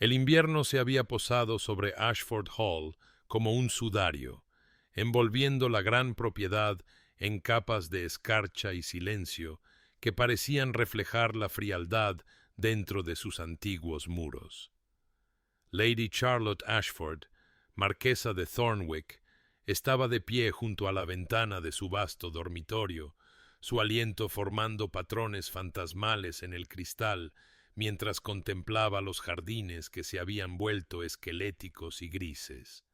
El invierno se había posado sobre Ashford Hall como un sudario, envolviendo la gran propiedad en capas de escarcha y silencio que parecían reflejar la frialdad dentro de sus antiguos muros. Lady Charlotte Ashford, marquesa de Thornwick, estaba de pie junto a la ventana de su vasto dormitorio, su aliento formando patrones fantasmales en el cristal, mientras contemplaba los jardines que se habían vuelto esqueléticos y grises.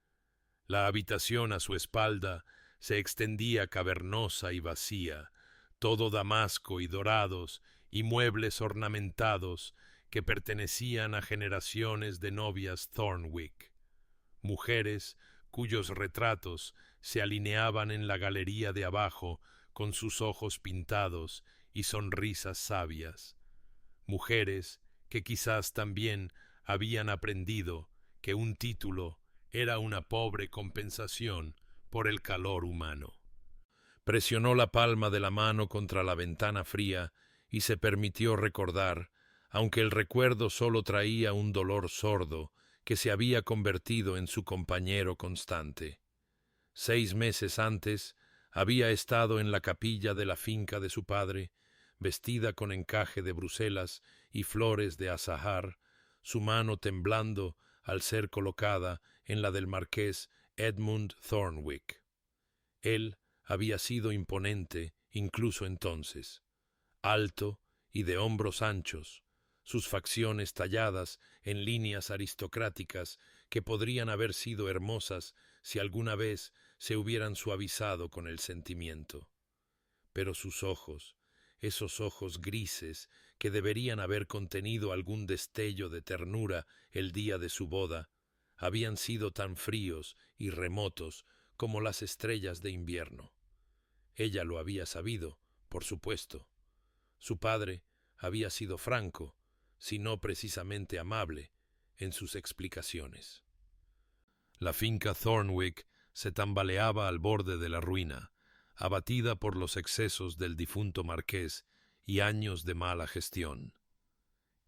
La habitación a su espalda se extendía cavernosa y vacía, todo damasco y dorados y muebles ornamentados que pertenecían a generaciones de novias Thornwick, mujeres cuyos retratos se alineaban en la galería de abajo con sus ojos pintados y sonrisas sabias, mujeres que quizás también habían aprendido que un título era una pobre compensación por el calor humano. Presionó la palma de la mano contra la ventana fría y se permitió recordar, aunque el recuerdo solo traía un dolor sordo que se había convertido en su compañero constante. 6 meses antes había estado en la capilla de la finca de su padre, vestida con encaje de Bruselas y flores de azahar, su mano temblando al ser colocada en la del marqués Edmund Thornwick. Él había sido imponente incluso entonces, alto y de hombros anchos, sus facciones talladas en líneas aristocráticas que podrían haber sido hermosas si alguna vez se hubieran suavizado con el sentimiento. Pero sus ojos, esos ojos grises que deberían haber contenido algún destello de ternura el día de su boda, habían sido tan fríos y remotos como las estrellas de invierno. Ella lo había sabido, por supuesto. Su padre había sido franco, si no precisamente amable, en sus explicaciones. La finca Thornwick se tambaleaba al borde de la ruina, abatida por los excesos del difunto marqués y años de mala gestión.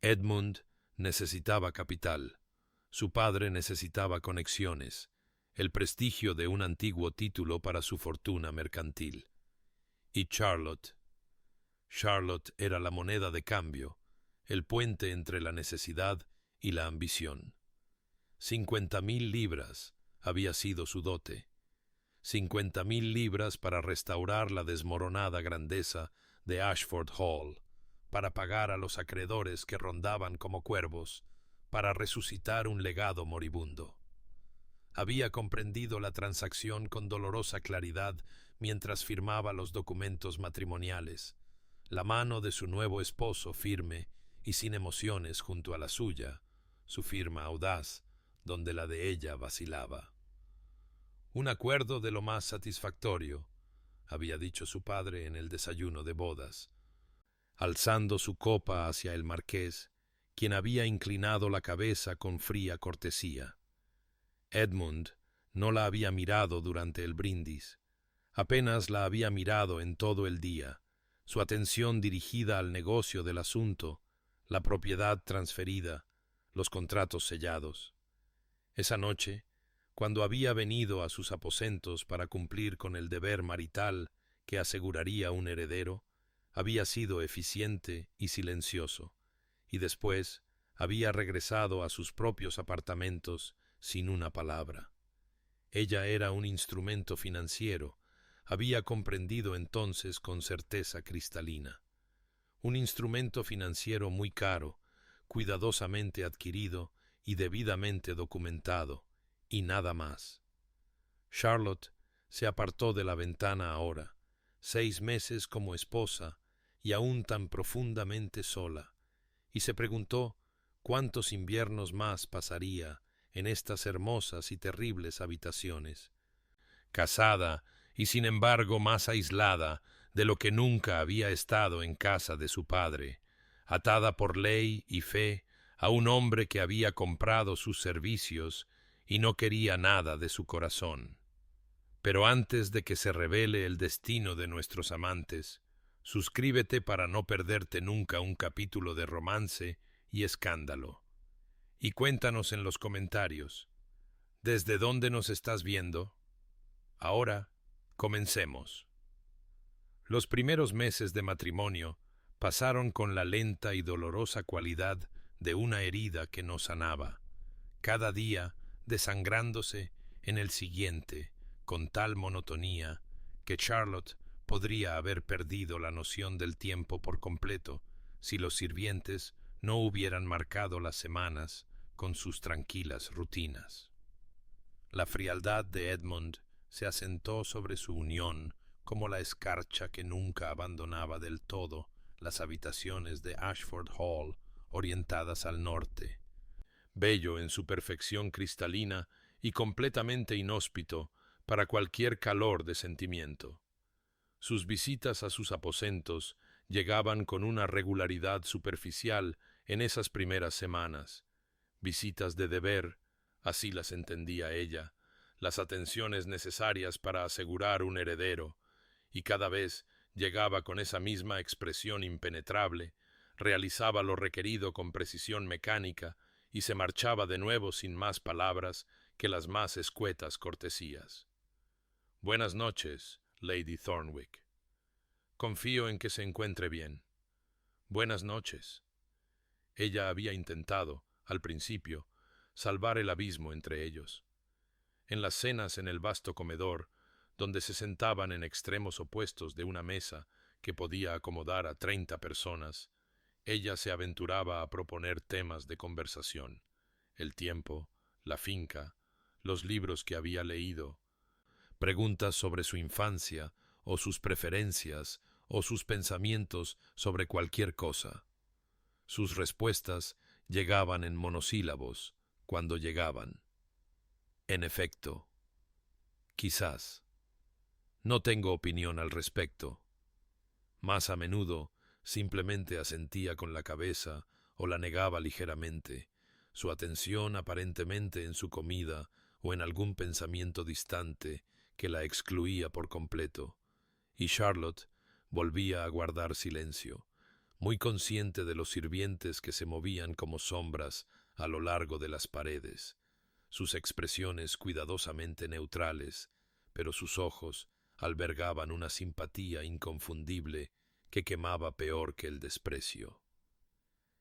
Edmund necesitaba capital, su padre necesitaba conexiones, el prestigio de un antiguo título para su fortuna mercantil. Y Charlotte era la moneda de cambio, el puente entre la necesidad y la ambición. 50,000 libras había sido su dote. 50,000 libras para restaurar la desmoronada grandeza de Ashford Hall, para pagar a los acreedores que rondaban como cuervos, para resucitar un legado moribundo. Había comprendido la transacción con dolorosa claridad mientras firmaba los documentos matrimoniales, la mano de su nuevo esposo firme y sin emociones junto a la suya, su firma audaz, donde la de ella vacilaba. Un acuerdo de lo más satisfactorio, había dicho su padre en el desayuno de bodas, alzando su copa hacia el marqués, quien había inclinado la cabeza con fría cortesía. Edmund no la había mirado durante el brindis, apenas la había mirado en todo el día, su atención dirigida al negocio del asunto, la propiedad transferida, los contratos sellados. Esa noche, cuando había venido a sus aposentos para cumplir con el deber marital que aseguraría un heredero, había sido eficiente y silencioso, y después había regresado a sus propios apartamentos sin una palabra. Ella era un instrumento financiero, había comprendido entonces con certeza cristalina. Un instrumento financiero muy caro, cuidadosamente adquirido y debidamente documentado, y nada más. Charlotte se apartó de la ventana ahora, 6 meses como esposa y aún tan profundamente sola, y se preguntó cuántos inviernos más pasaría en estas hermosas y terribles habitaciones. Casada y sin embargo más aislada de lo que nunca había estado en casa de su padre, atada por ley y fe a un hombre que había comprado sus servicios y no quería nada de su corazón. Pero antes de que se revele el destino de nuestros amantes, suscríbete para no perderte nunca un capítulo de romance y escándalo. Y cuéntanos en los comentarios, ¿desde dónde nos estás viendo? Ahora, comencemos. Los primeros meses de matrimonio pasaron con la lenta y dolorosa cualidad de una herida que no sanaba, cada día desangrándose en el siguiente, con tal monotonía que Charlotte podría haber perdido la noción del tiempo por completo si los sirvientes no hubieran marcado las semanas con sus tranquilas rutinas. La frialdad de Edmund se asentó sobre su unión como la escarcha que nunca abandonaba del todo las habitaciones de Ashford Hall orientadas al norte. Bello en su perfección cristalina y completamente inhóspito para cualquier calor de sentimiento. Sus visitas a sus aposentos llegaban con una regularidad superficial en esas primeras semanas, visitas de deber, así las entendía ella, las atenciones necesarias para asegurar un heredero, y cada vez llegaba con esa misma expresión impenetrable, realizaba lo requerido con precisión mecánica y se marchaba de nuevo sin más palabras que las más escuetas cortesías. Buenas noches, Lady Thornwick. Confío en que se encuentre bien. Buenas noches. Ella había intentado, al principio, salvar el abismo entre ellos. En las cenas en el vasto comedor, donde se sentaban en extremos opuestos de una mesa que podía acomodar a 30 personas, ella se aventuraba a proponer temas de conversación: el tiempo, la finca, los libros que había leído, preguntas sobre su infancia, o sus preferencias, o sus pensamientos sobre cualquier cosa. Sus respuestas llegaban en monosílabos, cuando llegaban. En efecto, quizás. No tengo opinión al respecto. Más a menudo simplemente asentía con la cabeza o la negaba ligeramente, su atención aparentemente en su comida o en algún pensamiento distante que la excluía por completo, y Charlotte volvía a guardar silencio, muy consciente de los sirvientes que se movían como sombras a lo largo de las paredes, sus expresiones cuidadosamente neutrales, pero sus ojos albergaban una simpatía inconfundible que quemaba peor que el desprecio.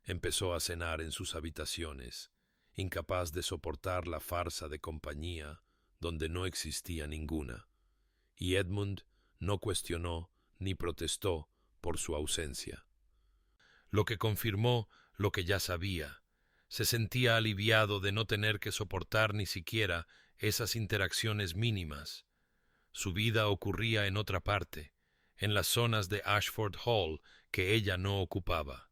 Empezó a cenar en sus habitaciones, incapaz de soportar la farsa de compañía donde no existía ninguna, y Edmund no cuestionó ni protestó por su ausencia. Lo que confirmó lo que ya sabía. Se sentía aliviado de no tener que soportar ni siquiera esas interacciones mínimas. Su vida ocurría en otra parte, en las zonas de Ashford Hall que ella no ocupaba.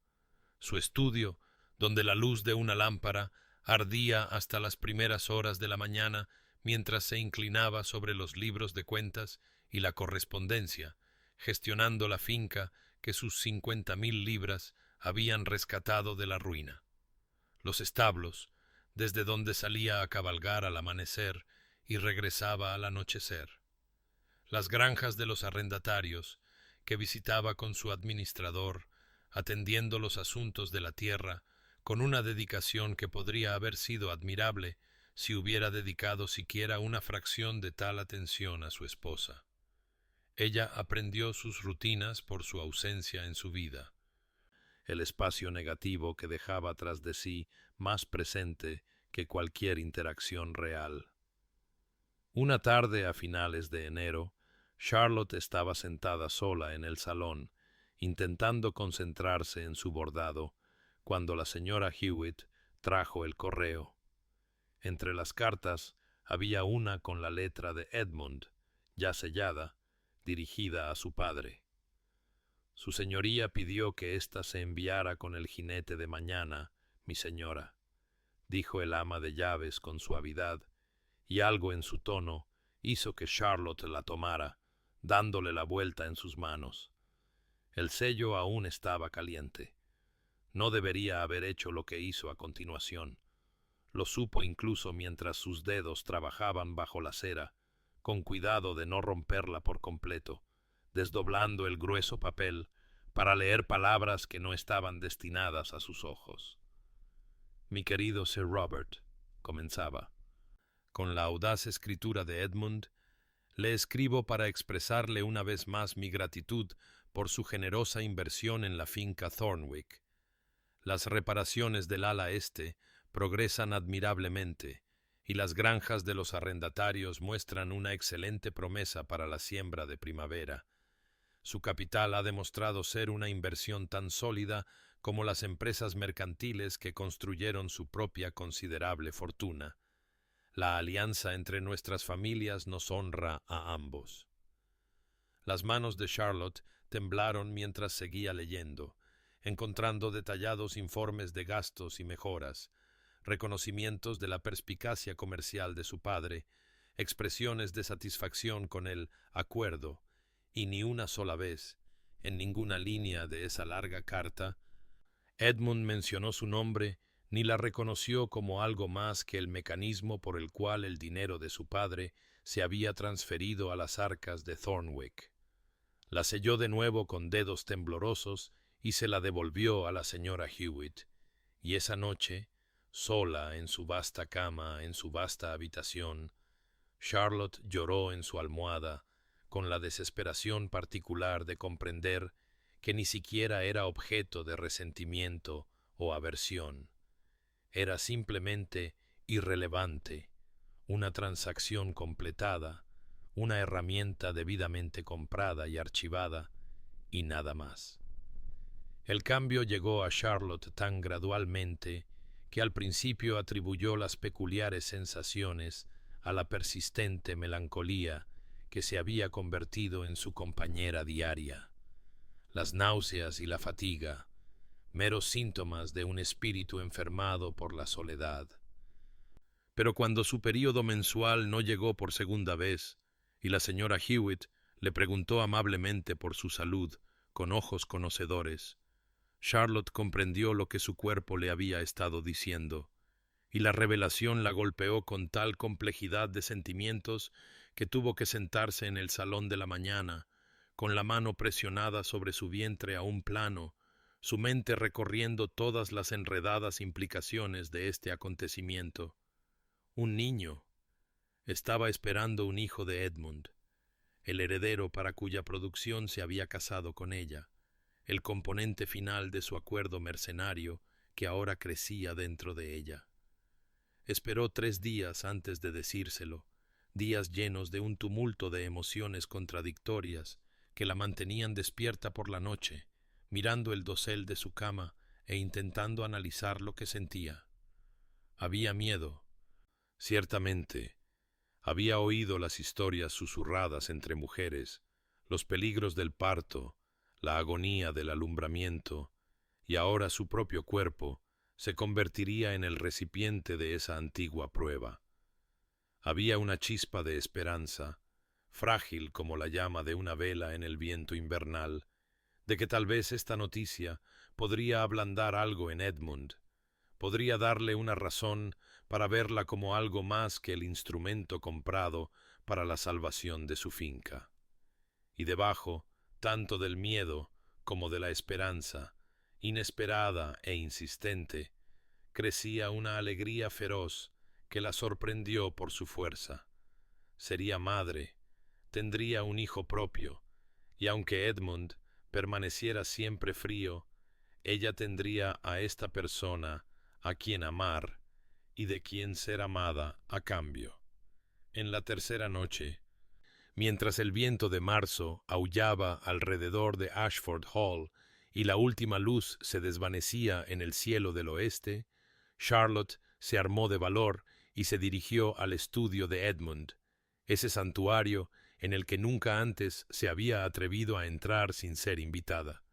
Su estudio, donde la luz de una lámpara ardía hasta las primeras horas de la mañana mientras se inclinaba sobre los libros de cuentas y la correspondencia, gestionando la finca que sus 50.000 libras habían rescatado de la ruina. Los establos, desde donde salía a cabalgar al amanecer y regresaba al anochecer. Las granjas de los arrendatarios, que visitaba con su administrador, atendiendo los asuntos de la tierra con una dedicación que podría haber sido admirable si hubiera dedicado siquiera una fracción de tal atención a su esposa. Ella aprendió sus rutinas por su ausencia en su vida, el espacio negativo que dejaba tras de sí más presente que cualquier interacción real. Una tarde a finales de enero, Charlotte estaba sentada sola en el salón, intentando concentrarse en su bordado, cuando la señora Hewitt trajo el correo. Entre las cartas había una con la letra de Edmund, ya sellada, dirigida a su padre. Su señoría pidió que ésta se enviara con el jinete de mañana, mi señora, dijo el ama de llaves con suavidad, y algo en su tono hizo que Charlotte la tomara, dándole la vuelta en sus manos. El sello aún estaba caliente. No debería haber hecho lo que hizo a continuación. Lo supo incluso mientras sus dedos trabajaban bajo la cera, con cuidado de no romperla por completo, desdoblando el grueso papel para leer palabras que no estaban destinadas a sus ojos. Mi querido Sir Robert, comenzaba, con la audaz escritura de Edmund, le escribo para expresarle una vez más mi gratitud por su generosa inversión en la finca Thornwick. Las reparaciones del ala este progresan admirablemente y las granjas de los arrendatarios muestran una excelente promesa para la siembra de primavera. Su capital ha demostrado ser una inversión tan sólida como las empresas mercantiles que construyeron su propia considerable fortuna. La alianza entre nuestras familias nos honra a ambos. Las manos de Charlotte temblaron mientras seguía leyendo, encontrando detallados informes de gastos y mejoras, reconocimientos de la perspicacia comercial de su padre, expresiones de satisfacción con el acuerdo, y ni una sola vez, en ninguna línea de esa larga carta, Edmund mencionó su nombre ni la reconoció como algo más que el mecanismo por el cual el dinero de su padre se había transferido a las arcas de Thornwick. La selló de nuevo con dedos temblorosos y se la devolvió a la señora Hewitt, y esa noche, sola en su vasta cama, en su vasta habitación, Charlotte lloró en su almohada, con la desesperación particular de comprender que ni siquiera era objeto de resentimiento o aversión. Era simplemente irrelevante, una transacción completada, una herramienta debidamente comprada y archivada, y nada más. El cambio llegó a Charlotte tan gradualmente que al principio atribuyó las peculiares sensaciones a la persistente melancolía que se había convertido en su compañera diaria. Las náuseas y la fatiga, meros síntomas de un espíritu enfermado por la soledad. Pero cuando su período mensual no llegó por segunda vez, y la señora Hewitt le preguntó amablemente por su salud, con ojos conocedores, Charlotte comprendió lo que su cuerpo le había estado diciendo, y la revelación la golpeó con tal complejidad de sentimientos que tuvo que sentarse en el salón de la mañana, con la mano presionada sobre su vientre a un plano, su mente recorriendo todas las enredadas implicaciones de este acontecimiento. Un niño. Estaba esperando un hijo de Edmund, el heredero para cuya producción se había casado con ella, el componente final de su acuerdo mercenario que ahora crecía dentro de ella. Esperó 3 días antes de decírselo, días llenos de un tumulto de emociones contradictorias que la mantenían despierta por la noche, mirando el dosel de su cama e intentando analizar lo que sentía. Había miedo. Ciertamente, había oído las historias susurradas entre mujeres, los peligros del parto, la agonía del alumbramiento, y ahora su propio cuerpo se convertiría en el recipiente de esa antigua prueba. Había una chispa de esperanza, frágil como la llama de una vela en el viento invernal, de que tal vez esta noticia podría ablandar algo en Edmund, podría darle una razón para verla como algo más que el instrumento comprado para la salvación de su finca. Y debajo, tanto del miedo como de la esperanza, inesperada e insistente, crecía una alegría feroz que la sorprendió por su fuerza. Sería madre, tendría un hijo propio, y aunque Edmund permaneciera siempre frío, ella tendría a esta persona a quien amar y de quien ser amada a cambio. En la tercera noche, mientras el viento de marzo aullaba alrededor de Ashford Hall y la última luz se desvanecía en el cielo del oeste, Charlotte se armó de valor y se dirigió al estudio de Edmund, ese santuario en el que nunca antes se había atrevido a entrar sin ser invitada.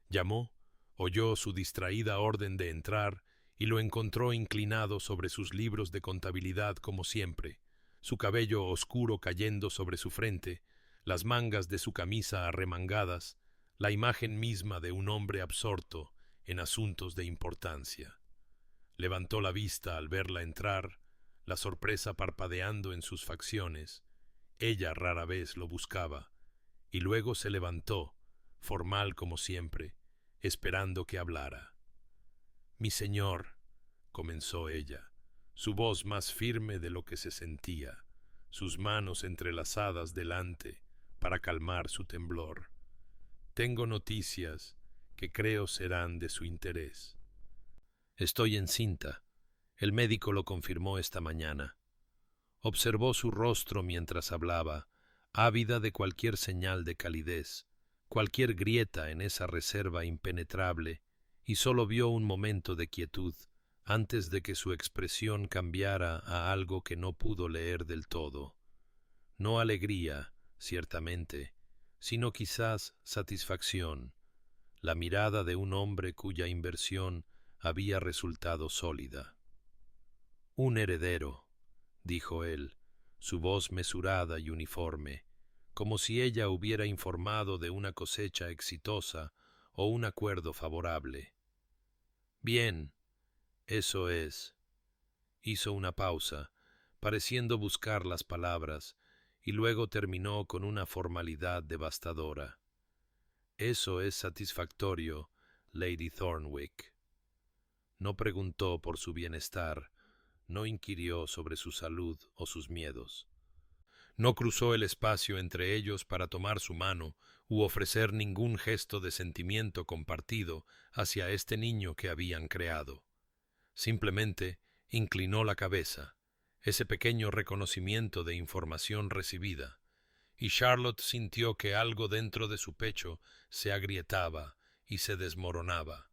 Llamó, oyó su distraída orden de entrar y lo encontró inclinado sobre sus libros de contabilidad como siempre, su cabello oscuro cayendo sobre su frente, las mangas de su camisa arremangadas, la imagen misma de un hombre absorto en asuntos de importancia. Levantó la vista al verla entrar, la sorpresa parpadeando en sus facciones. Ella rara vez lo buscaba, y luego se levantó, formal como siempre, esperando que hablara. «Mi señor», comenzó ella, su voz más firme de lo que se sentía, sus manos entrelazadas delante para calmar su temblor. Tengo noticias que creo serán de su interés. Estoy encinta. El médico lo confirmó esta mañana. Observó su rostro mientras hablaba, ávida de cualquier señal de calidez, cualquier grieta en esa reserva impenetrable, y solo vio un momento de quietud antes de que su expresión cambiara a algo que no pudo leer del todo. No alegría, ciertamente, sino quizás satisfacción, la mirada de un hombre cuya inversión había resultado sólida. Un heredero, dijo él, su voz mesurada y uniforme, como si ella hubiera informado de una cosecha exitosa o un acuerdo favorable. Bien, eso es. Hizo una pausa, pareciendo buscar las palabras, y luego terminó con una formalidad devastadora. Eso es satisfactorio, Lady Thornwick. No preguntó por su bienestar, no inquirió sobre su salud o sus miedos. No cruzó el espacio entre ellos para tomar su mano u ofrecer ningún gesto de sentimiento compartido hacia este niño que habían creado. Simplemente inclinó la cabeza, ese pequeño reconocimiento de información recibida, y Charlotte sintió que algo dentro de su pecho se agrietaba y se desmoronaba,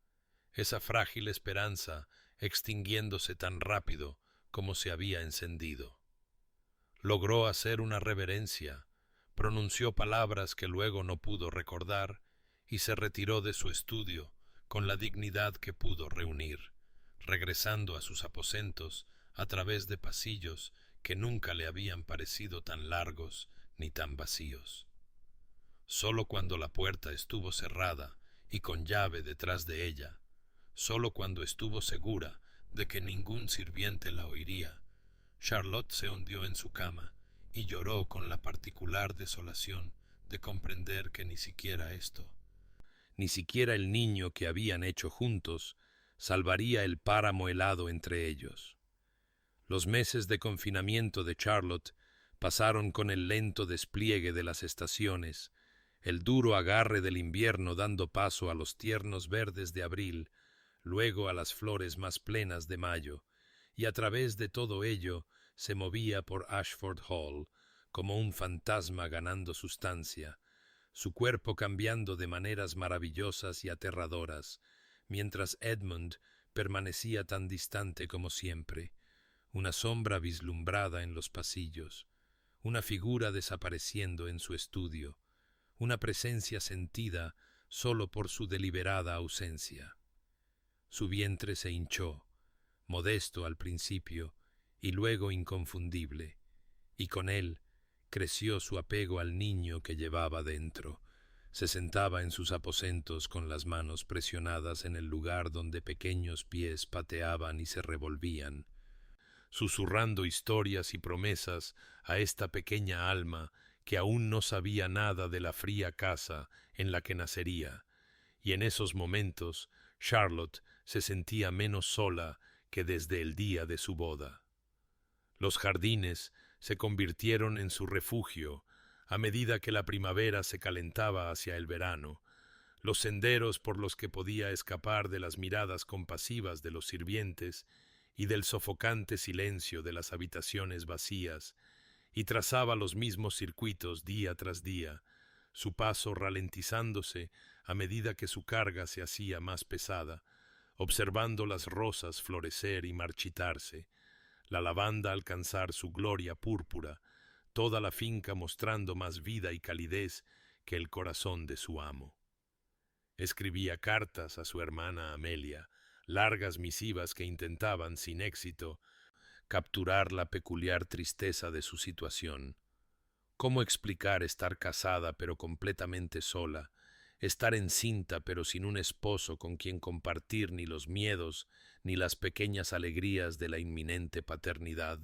esa frágil esperanza extinguiéndose tan rápido como se había encendido. Logró hacer una reverencia, pronunció palabras que luego no pudo recordar y se retiró de su estudio con la dignidad que pudo reunir, regresando a sus aposentos a través de pasillos que nunca le habían parecido tan largos ni tan vacíos. Solo cuando la puerta estuvo cerrada y con llave detrás de ella, solo cuando estuvo segura de que ningún sirviente la oiría, Charlotte se hundió en su cama y lloró con la particular desolación de comprender que ni siquiera esto, ni siquiera el niño que habían hecho juntos, salvaría el páramo helado entre ellos. Los meses de confinamiento de Charlotte pasaron con el lento despliegue de las estaciones, el duro agarre del invierno dando paso a los tiernos verdes de abril, luego a las flores más plenas de mayo, y a través de todo ello se movía por Ashford Hall como un fantasma ganando sustancia, su cuerpo cambiando de maneras maravillosas y aterradoras, mientras Edmund permanecía tan distante como siempre, una sombra vislumbrada en los pasillos, una figura desapareciendo en su estudio, una presencia sentida solo por su deliberada ausencia. Su vientre se hinchó, modesto al principio y luego inconfundible, y con él creció su apego al niño que llevaba dentro. Se sentaba en sus aposentos con las manos presionadas en el lugar donde pequeños pies pateaban y se revolvían, susurrando historias y promesas a esta pequeña alma que aún no sabía nada de la fría casa en la que nacería, y en esos momentos Charlotte se sentía menos sola que desde el día de su boda. Los jardines se convirtieron en su refugio a medida que la primavera se calentaba hacia el verano, los senderos por los que podía escapar de las miradas compasivas de los sirvientes y del sofocante silencio de las habitaciones vacías, y trazaba los mismos circuitos día tras día, su paso ralentizándose a medida que su carga se hacía más pesada, observando las rosas florecer y marchitarse, la lavanda alcanzar su gloria púrpura, toda la finca mostrando más vida y calidez que el corazón de su amo. Escribía cartas a su hermana Amelia, largas misivas que intentaban, sin éxito, capturar la peculiar tristeza de su situación. ¿Cómo explicar estar casada pero completamente sola, estar encinta pero sin un esposo con quien compartir ni los miedos ni las pequeñas alegrías de la inminente paternidad?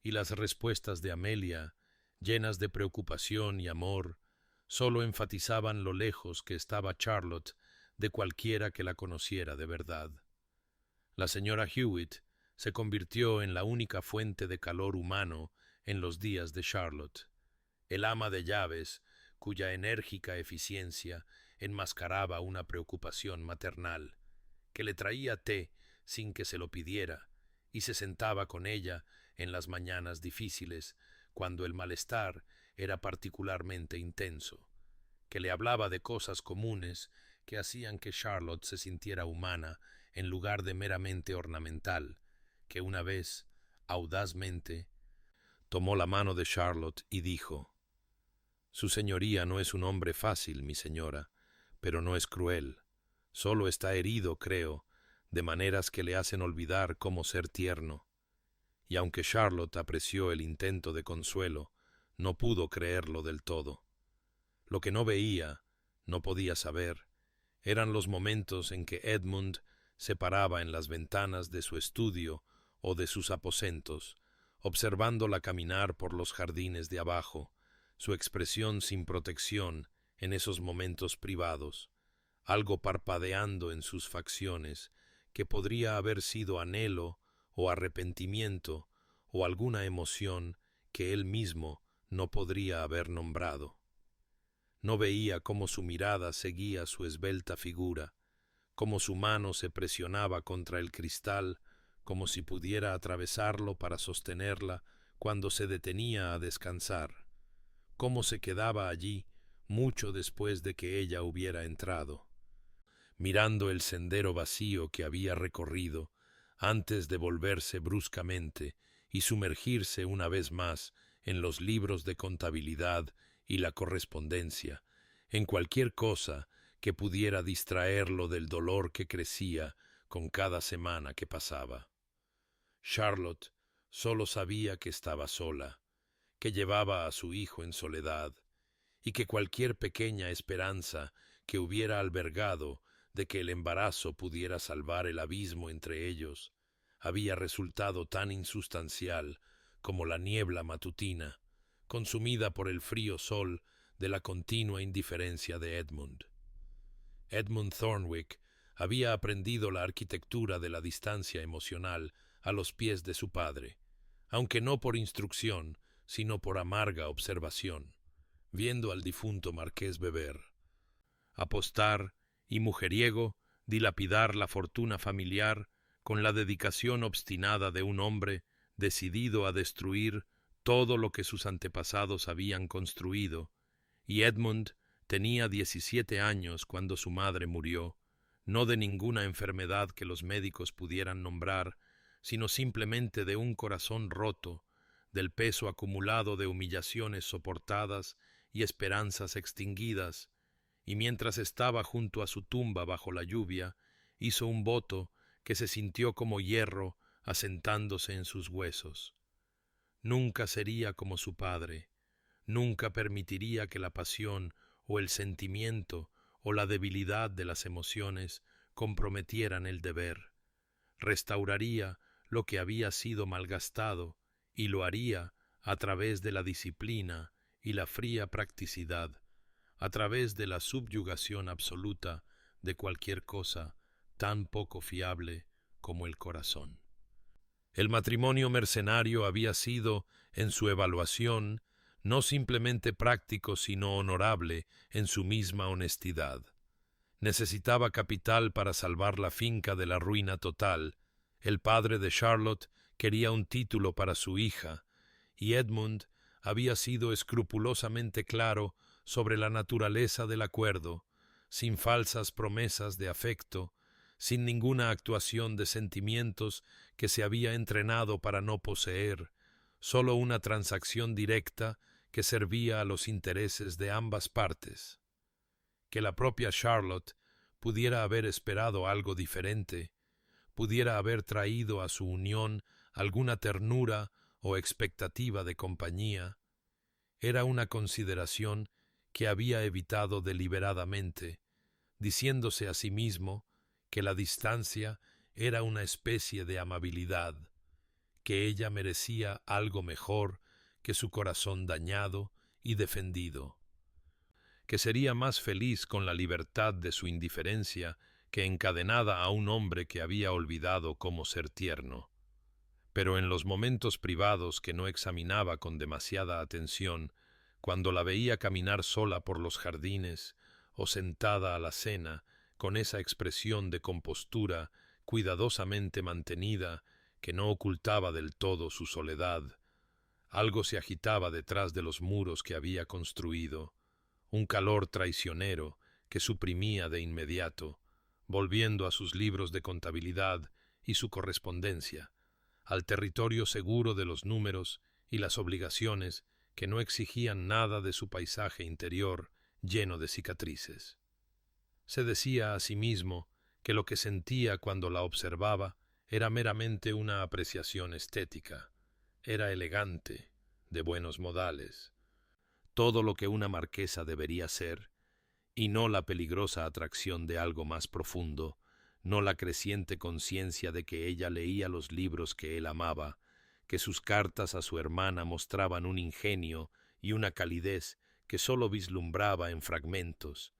Y las respuestas de Amelia, llenas de preocupación y amor, sólo enfatizaban lo lejos que estaba Charlotte de cualquiera que la conociera de verdad. La señora Hewitt se convirtió en la única fuente de calor humano en los días de Charlotte. El ama de llaves, cuya enérgica eficiencia enmascaraba una preocupación maternal, que le traía té sin que se lo pidiera y se sentaba con ella en las mañanas difíciles cuando el malestar era particularmente intenso, que le hablaba de cosas comunes que hacían que Charlotte se sintiera humana en lugar de meramente ornamental, que una vez, audazmente, tomó la mano de Charlotte y dijo: «Su señoría no es un hombre fácil, mi señora, pero no es cruel. Solo está herido, creo, de maneras que le hacen olvidar cómo ser tierno». Y aunque Charlotte apreció el intento de consuelo, no pudo creerlo del todo. Lo que no veía, no podía saber, eran los momentos en que Edmund se paraba en las ventanas de su estudio o de sus aposentos, observándola caminar por los jardines de abajo, su expresión sin protección en esos momentos privados, algo parpadeando en sus facciones, que podría haber sido anhelo o arrepentimiento o alguna emoción que él mismo no podría haber nombrado. No veía cómo su mirada seguía su esbelta figura, cómo su mano se presionaba contra el cristal, como si pudiera atravesarlo para sostenerla cuando se detenía a descansar, cómo se quedaba allí mucho después de que ella hubiera entrado, mirando el sendero vacío que había recorrido antes de volverse bruscamente y sumergirse una vez más en los libros de contabilidad y la correspondencia, en cualquier cosa que pudiera distraerlo del dolor que crecía con cada semana que pasaba. Charlotte solo sabía que estaba sola, que llevaba a su hijo en soledad, y que cualquier pequeña esperanza que hubiera albergado de que el embarazo pudiera salvar el abismo entre ellos, había resultado tan insustancial como la niebla matutina, consumida por el frío sol de la continua indiferencia de Edmund. Edmund Thornwick había aprendido la arquitectura de la distancia emocional a los pies de su padre, aunque no por instrucción, sino por amarga observación, viendo al difunto marqués beber, apostar y mujeriego dilapidar la fortuna familiar con la dedicación obstinada de un hombre decidido a destruir todo lo que sus antepasados habían construido, y Edmund tenía 17 años cuando su madre murió, no de ninguna enfermedad que los médicos pudieran nombrar, sino simplemente de un corazón roto, del peso acumulado de humillaciones soportadas y esperanzas extinguidas, y mientras estaba junto a su tumba bajo la lluvia, hizo un voto que se sintió como hierro asentándose en sus huesos. Nunca sería como su padre, nunca permitiría que la pasión o el sentimiento o la debilidad de las emociones comprometieran el deber. Restauraría lo que había sido malgastado y lo haría a través de la disciplina y la fría practicidad, a través de la subyugación absoluta de cualquier cosa tan poco fiable como el corazón. El matrimonio mercenario había sido, en su evaluación, no simplemente práctico sino honorable en su misma honestidad. Necesitaba capital para salvar la finca de la ruina total. El padre de Charlotte quería un título para su hija, y Edmund había sido escrupulosamente claro sobre la naturaleza del acuerdo, sin falsas promesas de afecto, sin ninguna actuación de sentimientos que se había entrenado para no poseer, solo una transacción directa que servía a los intereses de ambas partes. Que la propia Charlotte pudiera haber esperado algo diferente, pudiera haber traído a su unión alguna ternura o expectativa de compañía, era una consideración que había evitado deliberadamente, diciéndose a sí mismo que la distancia era una especie de amabilidad, que ella merecía algo mejor que su corazón dañado y defendido, que sería más feliz con la libertad de su indiferencia que encadenada a un hombre que había olvidado cómo ser tierno. Pero en los momentos privados que no examinaba con demasiada atención, cuando la veía caminar sola por los jardines o sentada a la cena, con esa expresión de compostura cuidadosamente mantenida que no ocultaba del todo su soledad, algo se agitaba detrás de los muros que había construido, un calor traicionero que suprimía de inmediato, volviendo a sus libros de contabilidad y su correspondencia, al territorio seguro de los números y las obligaciones que no exigían nada de su paisaje interior lleno de cicatrices. Se decía a sí mismo que lo que sentía cuando la observaba era meramente una apreciación estética, era elegante, de buenos modales, todo lo que una marquesa debería ser, y no la peligrosa atracción de algo más profundo, no la creciente conciencia de que ella leía los libros que él amaba, que sus cartas a su hermana mostraban un ingenio y una calidez que sólo vislumbraba en fragmentos,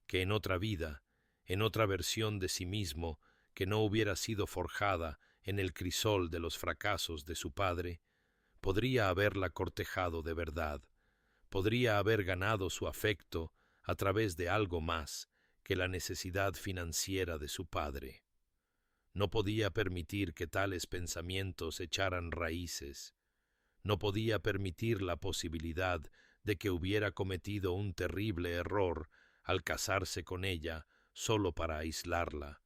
que en otra vida, en otra versión de sí mismo que no hubiera sido forjada en el crisol de los fracasos de su padre, podría haberla cortejado de verdad, podría haber ganado su afecto a través de algo más que la necesidad financiera de su padre. No podía permitir que tales pensamientos echaran raíces, no podía permitir la posibilidad de que hubiera cometido un terrible error al casarse con ella solo para aislarla,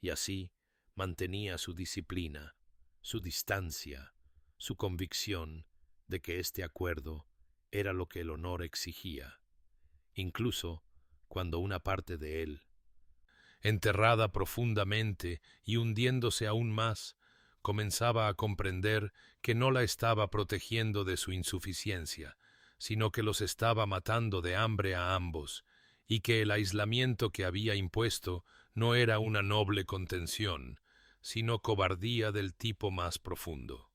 y así mantenía su disciplina, su distancia, su convicción de que este acuerdo era lo que el honor exigía, incluso cuando una parte de él, enterrada profundamente y hundiéndose aún más, comenzaba a comprender que no la estaba protegiendo de su insuficiencia, sino que los estaba matando de hambre a ambos, y que el aislamiento que había impuesto no era una noble contención, sino cobardía del tipo más profundo.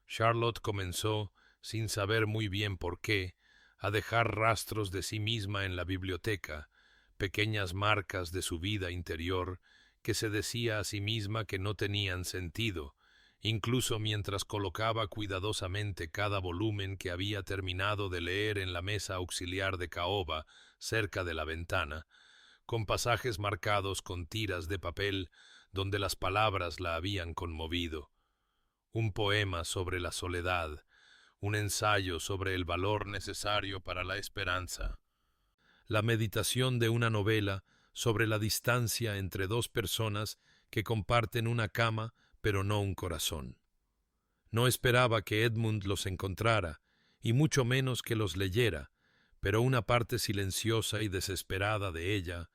Charlotte comenzó, sin saber muy bien por qué, a dejar rastros de sí misma en la biblioteca, pequeñas marcas de su vida interior que se decía a sí misma que no tenían sentido, incluso mientras colocaba cuidadosamente cada volumen que había terminado de leer en la mesa auxiliar de caoba cerca de la ventana, con pasajes marcados con tiras de papel donde las palabras la habían conmovido. Un poema sobre la soledad, un ensayo sobre el valor necesario para la esperanza, la meditación de una novela sobre la distancia entre dos personas que comparten una cama pero no un corazón. No esperaba que Edmund los encontrara, y mucho menos que los leyera, pero una parte silenciosa y desesperada de ella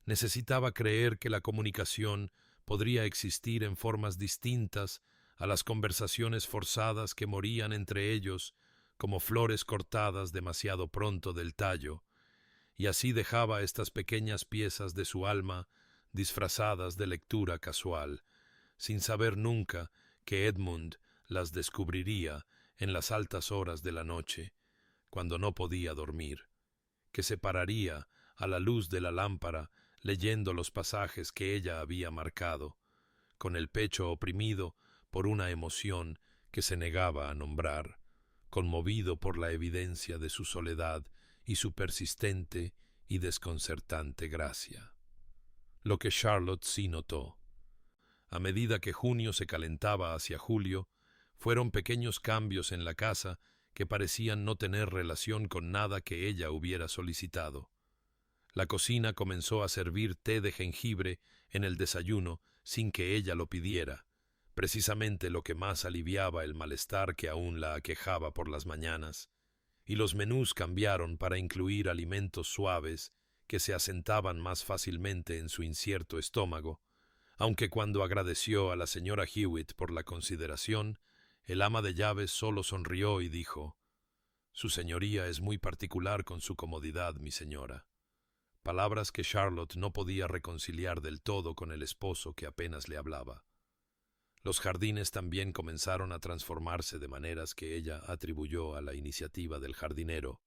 necesitaba creer que la comunicación podría existir en formas distintas a las conversaciones forzadas que morían entre ellos como flores cortadas demasiado pronto del tallo, y así dejaba estas pequeñas piezas de su alma disfrazadas de lectura casual, sin saber nunca que Edmund las descubriría en las altas horas de la noche, cuando no podía dormir, que se pararía a la luz de la lámpara leyendo los pasajes que ella había marcado, con el pecho oprimido por una emoción que se negaba a nombrar, conmovido por la evidencia de su soledad y su persistente y desconcertante gracia. Lo que Charlotte sí notó. A medida que junio se calentaba hacia julio, fueron pequeños cambios en la casa que parecían no tener relación con nada que ella hubiera solicitado. La cocina comenzó a servir té de jengibre en el desayuno sin que ella lo pidiera, precisamente lo que más aliviaba el malestar que aún la aquejaba por las mañanas, y los menús cambiaron para incluir alimentos suaves que se asentaban más fácilmente en su incierto estómago, aunque cuando agradeció a la señora Hewitt por la consideración, el ama de llaves solo sonrió y dijo: «Su señoría es muy particular con su comodidad, mi señora». Palabras que Charlotte no podía reconciliar del todo con el esposo que apenas le hablaba. Los jardines también comenzaron a transformarse de maneras que ella atribuyó a la iniciativa del jardinero.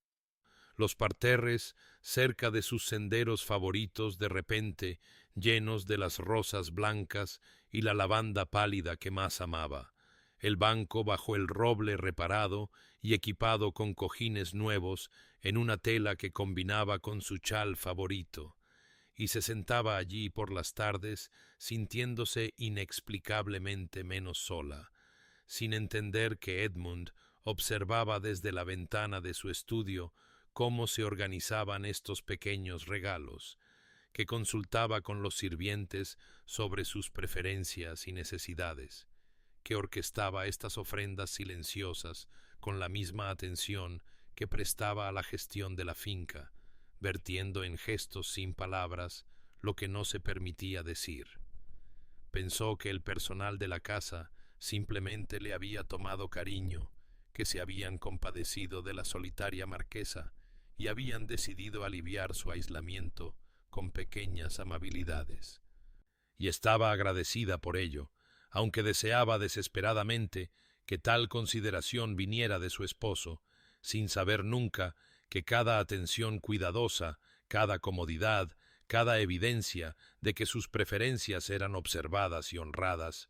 Los parterres, cerca de sus senderos favoritos, de repente llenos de las rosas blancas y la lavanda pálida que más amaba. El banco bajo el roble reparado y equipado con cojines nuevos en una tela que combinaba con su chal favorito, y se sentaba allí por las tardes sintiéndose inexplicablemente menos sola, sin entender que Edmund observaba desde la ventana de su estudio cómo se organizaban estos pequeños regalos, que consultaba con los sirvientes sobre sus preferencias y necesidades, que orquestaba estas ofrendas silenciosas con la misma atención que prestaba a la gestión de la finca, vertiendo en gestos sin palabras lo que no se permitía decir. Pensó que el personal de la casa simplemente le había tomado cariño, que se habían compadecido de la solitaria marquesa y habían decidido aliviar su aislamiento con pequeñas amabilidades. Y estaba agradecida por ello, aunque deseaba desesperadamente que tal consideración viniera de su esposo, sin saber nunca que cada atención cuidadosa, cada comodidad, cada evidencia de que sus preferencias eran observadas y honradas,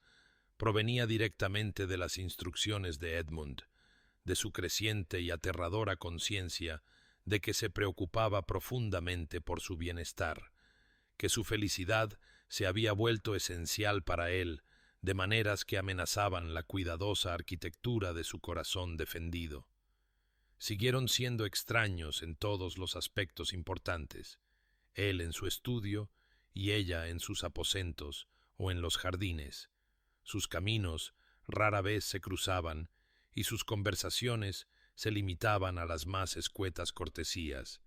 provenía directamente de las instrucciones de Edmund, de su creciente y aterradora conciencia de que se preocupaba profundamente por su bienestar, que su felicidad se había vuelto esencial para él, de maneras que amenazaban la cuidadosa arquitectura de su corazón defendido. Siguieron siendo extraños en todos los aspectos importantes, él en su estudio y ella en sus aposentos o en los jardines. Sus caminos rara vez se cruzaban y sus conversaciones se limitaban a las más escuetas cortesías,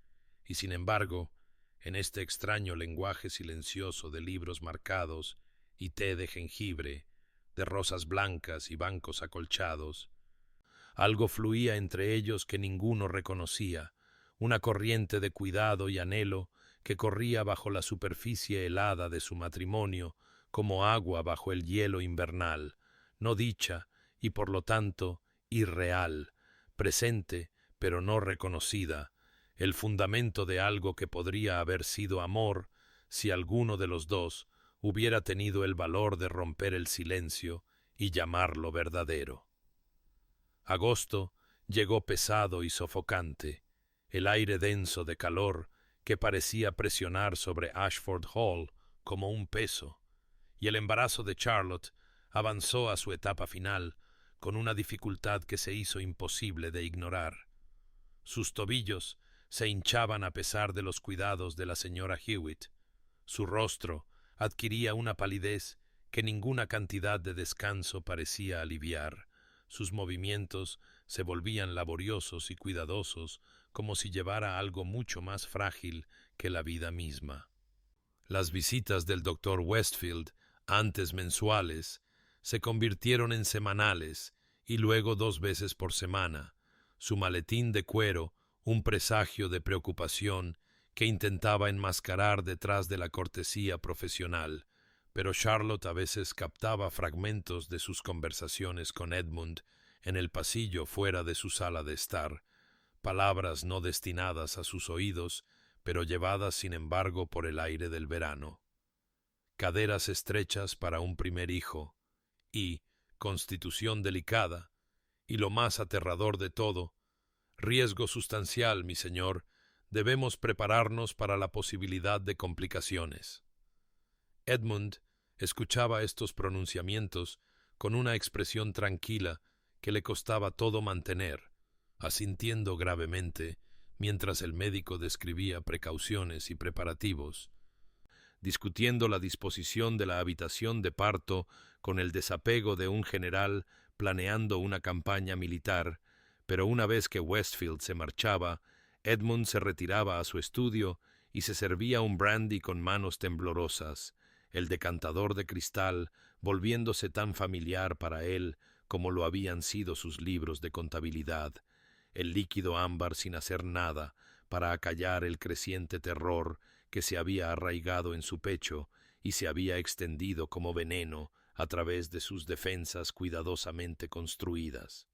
y sin embargo, en este extraño lenguaje silencioso de libros marcados y té de jengibre, de rosas blancas y bancos acolchados, algo fluía entre ellos que ninguno reconocía, una corriente de cuidado y anhelo que corría bajo la superficie helada de su matrimonio como agua bajo el hielo invernal, no dicha y por lo tanto irreal, presente pero no reconocida, el fundamento de algo que podría haber sido amor si alguno de los dos hubiera tenido el valor de romper el silencio y llamarlo verdadero. Agosto llegó pesado y sofocante, el aire denso de calor que parecía presionar sobre Ashford Hall como un peso, y el embarazo de Charlotte avanzó a su etapa final con una dificultad que se hizo imposible de ignorar. Sus tobillos se hinchaban a pesar de los cuidados de la señora Hewitt. Su rostro adquiría una palidez que ninguna cantidad de descanso parecía aliviar. Sus movimientos se volvían laboriosos y cuidadosos, como si llevara algo mucho más frágil que la vida misma. Las visitas del doctor Westfield, antes mensuales, se convirtieron en semanales y luego 2 veces por semana. Su maletín de cuero, un presagio de preocupación que intentaba enmascarar detrás de la cortesía profesional, pero Charlotte a veces captaba fragmentos de sus conversaciones con Edmund en el pasillo fuera de su sala de estar, palabras no destinadas a sus oídos, pero llevadas sin embargo por el aire del verano. Caderas estrechas para un primer hijo y constitución delicada, y lo más aterrador de todo, riesgo sustancial, mi señor, debemos prepararnos para la posibilidad de complicaciones. Edmund escuchaba estos pronunciamientos con una expresión tranquila que le costaba todo mantener, asintiendo gravemente mientras el médico describía precauciones y preparativos, discutiendo la disposición de la habitación de parto con el desapego de un general planeando una campaña militar, pero una vez que Westfield se marchaba, Edmund se retiraba a su estudio y se servía un brandy con manos temblorosas, el decantador de cristal volviéndose tan familiar para él como lo habían sido sus libros de contabilidad, el líquido ámbar sin hacer nada para acallar el creciente terror que se había arraigado en su pecho y se había extendido como veneno a través de sus defensas cuidadosamente construidas.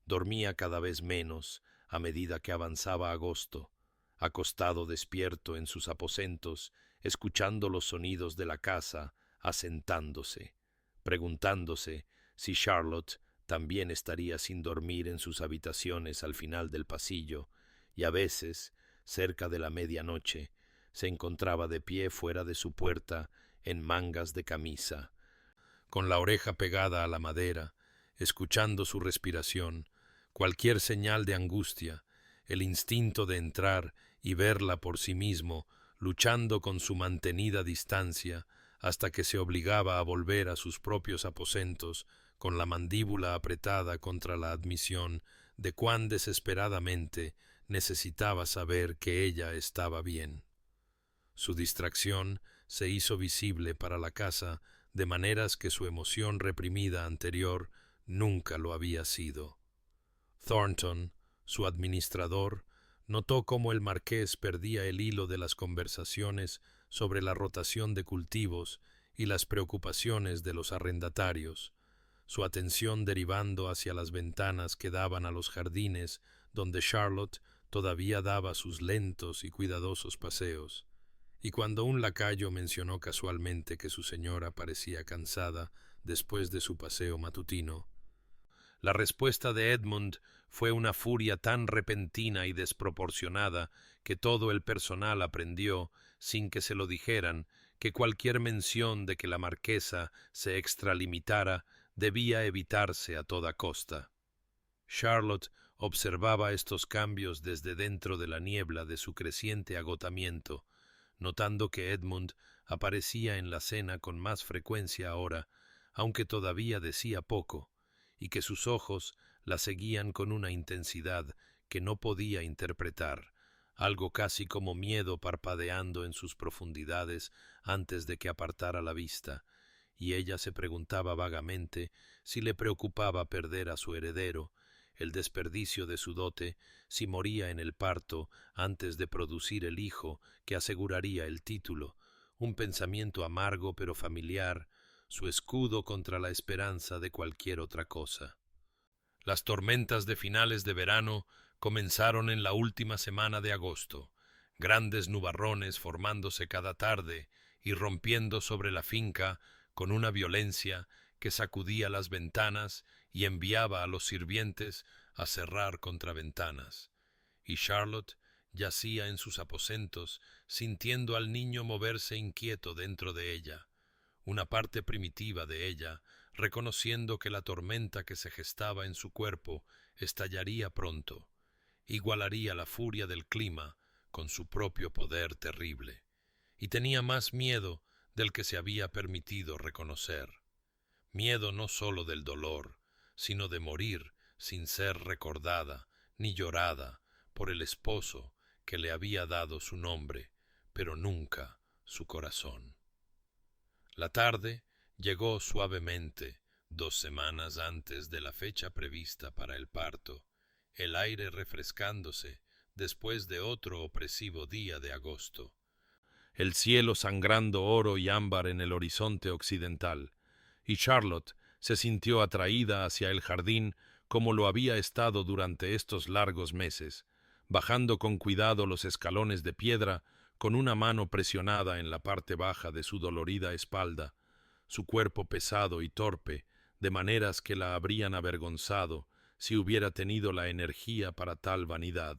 Dormía cada vez menos, a medida que avanzaba agosto, acostado despierto en sus aposentos, escuchando los sonidos de la casa, asentándose, preguntándose si Charlotte también estaría sin dormir en sus habitaciones al final del pasillo, y a veces, cerca de la medianoche, se encontraba de pie fuera de su puerta en mangas de camisa, con la oreja pegada a la madera, escuchando su respiración, cualquier señal de angustia, el instinto de entrar y verla por sí mismo, luchando con su mantenida distancia, hasta que se obligaba a volver a sus propios aposentos, con la mandíbula apretada contra la admisión de cuán desesperadamente necesitaba saber que ella estaba bien. Su distracción se hizo visible para la casa de maneras que su emoción reprimida anterior nunca lo había sido. Thornton, su administrador, notó cómo el marqués perdía el hilo de las conversaciones sobre la rotación de cultivos y las preocupaciones de los arrendatarios, su atención derivando hacia las ventanas que daban a los jardines donde Charlotte todavía daba sus lentos y cuidadosos paseos. Y cuando un lacayo mencionó casualmente que su señora parecía cansada después de su paseo matutino, la respuesta de Edmund fue una furia tan repentina y desproporcionada que todo el personal aprendió, sin que se lo dijeran, que cualquier mención de que la marquesa se extralimitara debía evitarse a toda costa. Charlotte observaba estos cambios desde dentro de la niebla de su creciente agotamiento, notando que Edmund aparecía en la cena con más frecuencia ahora, aunque todavía decía poco, y que sus ojos la seguían con una intensidad que no podía interpretar, algo casi como miedo parpadeando en sus profundidades antes de que apartara la vista, y ella se preguntaba vagamente si le preocupaba perder a su heredero, el desperdicio de su dote, si moría en el parto antes de producir el hijo que aseguraría el título, un pensamiento amargo pero familiar, su escudo contra la esperanza de cualquier otra cosa. Las tormentas de finales de verano comenzaron en la última semana de agosto, grandes nubarrones formándose cada tarde y rompiendo sobre la finca con una violencia que sacudía las ventanas y enviaba a los sirvientes a cerrar contraventanas. Y Charlotte yacía en sus aposentos, sintiendo al niño moverse inquieto dentro de ella, una parte primitiva de ella, reconociendo que la tormenta que se gestaba en su cuerpo estallaría pronto, igualaría la furia del clima con su propio poder terrible, y tenía más miedo del que se había permitido reconocer. Miedo no sólo del dolor, sino de morir sin ser recordada ni llorada por el esposo que le había dado su nombre, pero nunca su corazón. La tarde llegó suavemente 2 semanas antes de la fecha prevista para el parto, el aire refrescándose después de otro opresivo día de agosto, el cielo sangrando oro y ámbar en el horizonte occidental, y Charlotte se sintió atraída hacia el jardín como lo había estado durante estos largos meses, bajando con cuidado los escalones de piedra, con una mano presionada en la parte baja de su dolorida espalda, su cuerpo pesado y torpe, de maneras que la habrían avergonzado si hubiera tenido la energía para tal vanidad.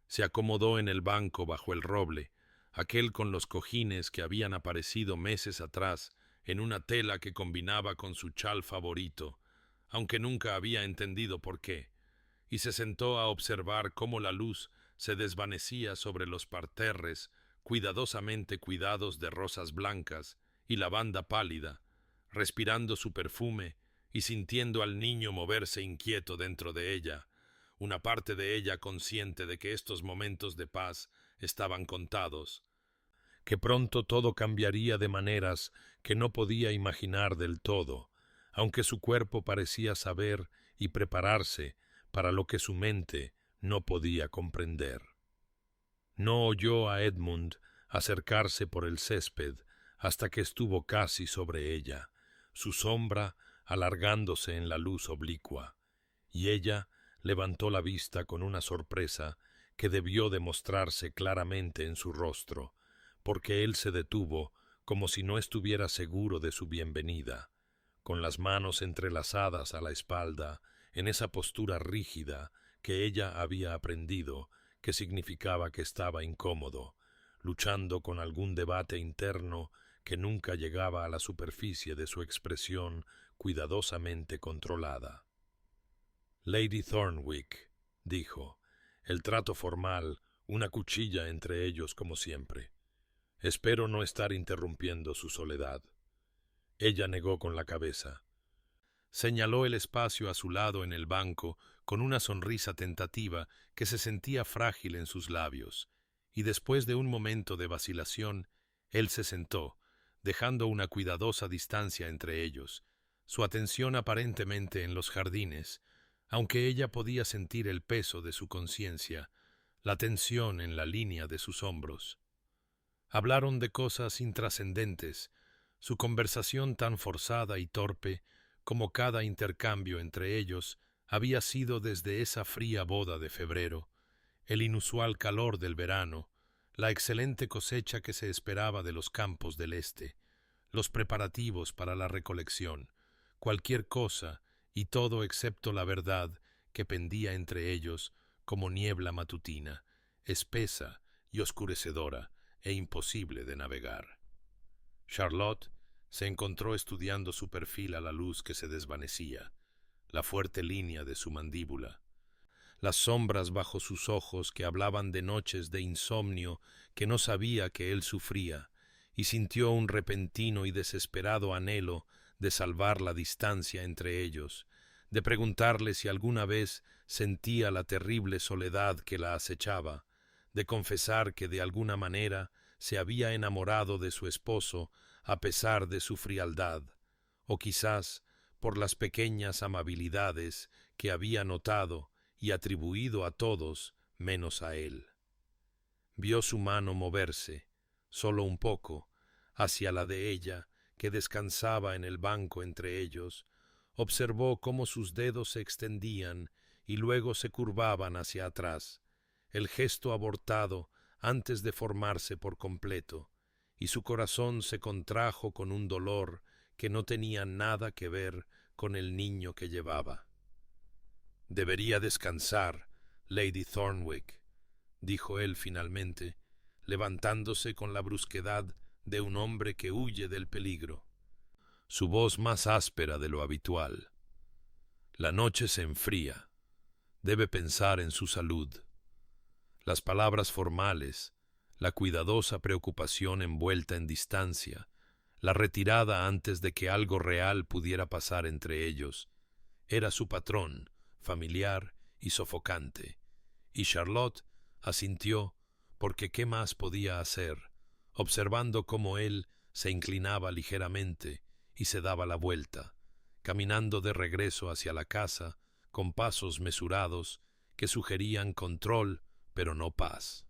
Se acomodó en el banco bajo el roble, aquel con los cojines que habían aparecido meses atrás en una tela que combinaba con su chal favorito, aunque nunca había entendido por qué, y se sentó a observar cómo la luz se desvanecía sobre los parterres cuidadosamente cuidados de rosas blancas y lavanda pálida, respirando su perfume y sintiendo al niño moverse inquieto dentro de ella, una parte de ella consciente de que estos momentos de paz estaban contados, que pronto todo cambiaría de maneras que no podía imaginar del todo, aunque su cuerpo parecía saber y prepararse para lo que su mente no podía comprender. No oyó a Edmund acercarse por el césped hasta que estuvo casi sobre ella, su sombra alargándose en la luz oblicua, y ella levantó la vista con una sorpresa que debió demostrarse claramente en su rostro, porque él se detuvo como si no estuviera seguro de su bienvenida, con las manos entrelazadas a la espalda, en esa postura rígida que ella había aprendido, que significaba que estaba incómodo, luchando con algún debate interno que nunca llegaba a la superficie de su expresión cuidadosamente controlada. Lady Thornwick, dijo, el trato formal, una cuchilla entre ellos como siempre. Espero no estar interrumpiendo su soledad. Ella negó con la cabeza. Señaló el espacio a su lado en el banco con una sonrisa tentativa que se sentía frágil en sus labios, y después de un momento de vacilación, él se sentó, dejando una cuidadosa distancia entre ellos, su atención aparentemente en los jardines, aunque ella podía sentir el peso de su conciencia, la tensión en la línea de sus hombros. Hablaron de cosas intrascendentes, su conversación tan forzada y torpe como cada intercambio entre ellos había sido desde esa fría boda de febrero, el inusual calor del verano, la excelente cosecha que se esperaba de los campos del este, los preparativos para la recolección, cualquier cosa y todo excepto la verdad que pendía entre ellos como niebla matutina, espesa y oscurecedora e imposible de navegar. Charlotte se encontró estudiando su perfil a la luz que se desvanecía, la fuerte línea de su mandíbula, las sombras bajo sus ojos que hablaban de noches de insomnio que no sabía que él sufría, y sintió un repentino y desesperado anhelo de salvar la distancia entre ellos, de preguntarle si alguna vez sentía la terrible soledad que la acechaba, de confesar que de alguna manera se había enamorado de su esposo a pesar de su frialdad, o quizás por las pequeñas amabilidades que había notado y atribuido a todos menos a él. Vio su mano moverse, solo un poco, hacia la de ella, que descansaba en el banco entre ellos, observó cómo sus dedos se extendían y luego se curvaban hacia atrás, el gesto abortado antes de formarse por completo, y su corazón se contrajo con un dolor que no tenía nada que ver con el niño que llevaba. «Debería descansar, Lady Thornwick», dijo él finalmente, levantándose con la brusquedad de un hombre que huye del peligro, su voz más áspera de lo habitual. «La noche se enfría. Debe pensar en su salud». Las palabras formales, la cuidadosa preocupación envuelta en distancia, la retirada antes de que algo real pudiera pasar entre ellos, era su patrón, familiar y sofocante, y Charlotte asintió porque ¿qué más podía hacer?, observando cómo él se inclinaba ligeramente y se daba la vuelta, caminando de regreso hacia la casa con pasos mesurados que sugerían control pero no paz.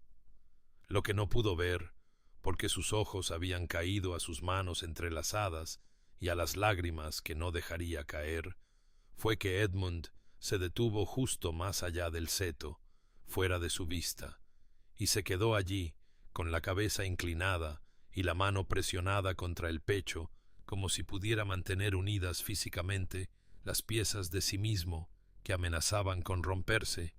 Lo que no pudo ver, porque sus ojos habían caído a sus manos entrelazadas y a las lágrimas que no dejaría caer, fue que Edmund se detuvo justo más allá del seto, fuera de su vista, y se quedó allí, con la cabeza inclinada y la mano presionada contra el pecho, como si pudiera mantener unidas físicamente las piezas de sí mismo que amenazaban con romperse.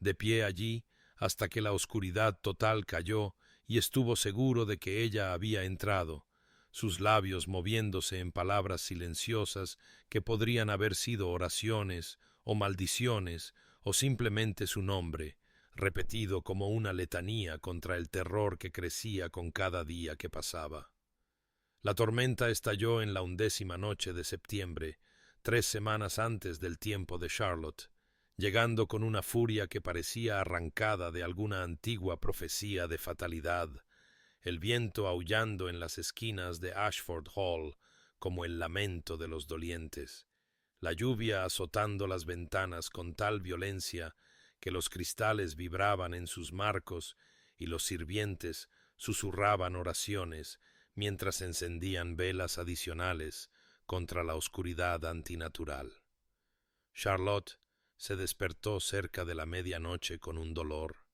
De pie allí, hasta que la oscuridad total cayó y estuvo seguro de que ella había entrado, sus labios moviéndose en palabras silenciosas que podrían haber sido oraciones o maldiciones o simplemente su nombre, repetido como una letanía contra el terror que crecía con cada día que pasaba. La tormenta estalló en la 11ª noche de septiembre, 3 semanas antes del tiempo de Charlotte, llegando con una furia que parecía arrancada de alguna antigua profecía de fatalidad, el viento aullando en las esquinas de Ashford Hall como el lamento de los dolientes, la lluvia azotando las ventanas con tal violencia que los cristales vibraban en sus marcos y los sirvientes susurraban oraciones mientras encendían velas adicionales contra la oscuridad antinatural. Charlotte se despertó cerca de la medianoche con un dolor.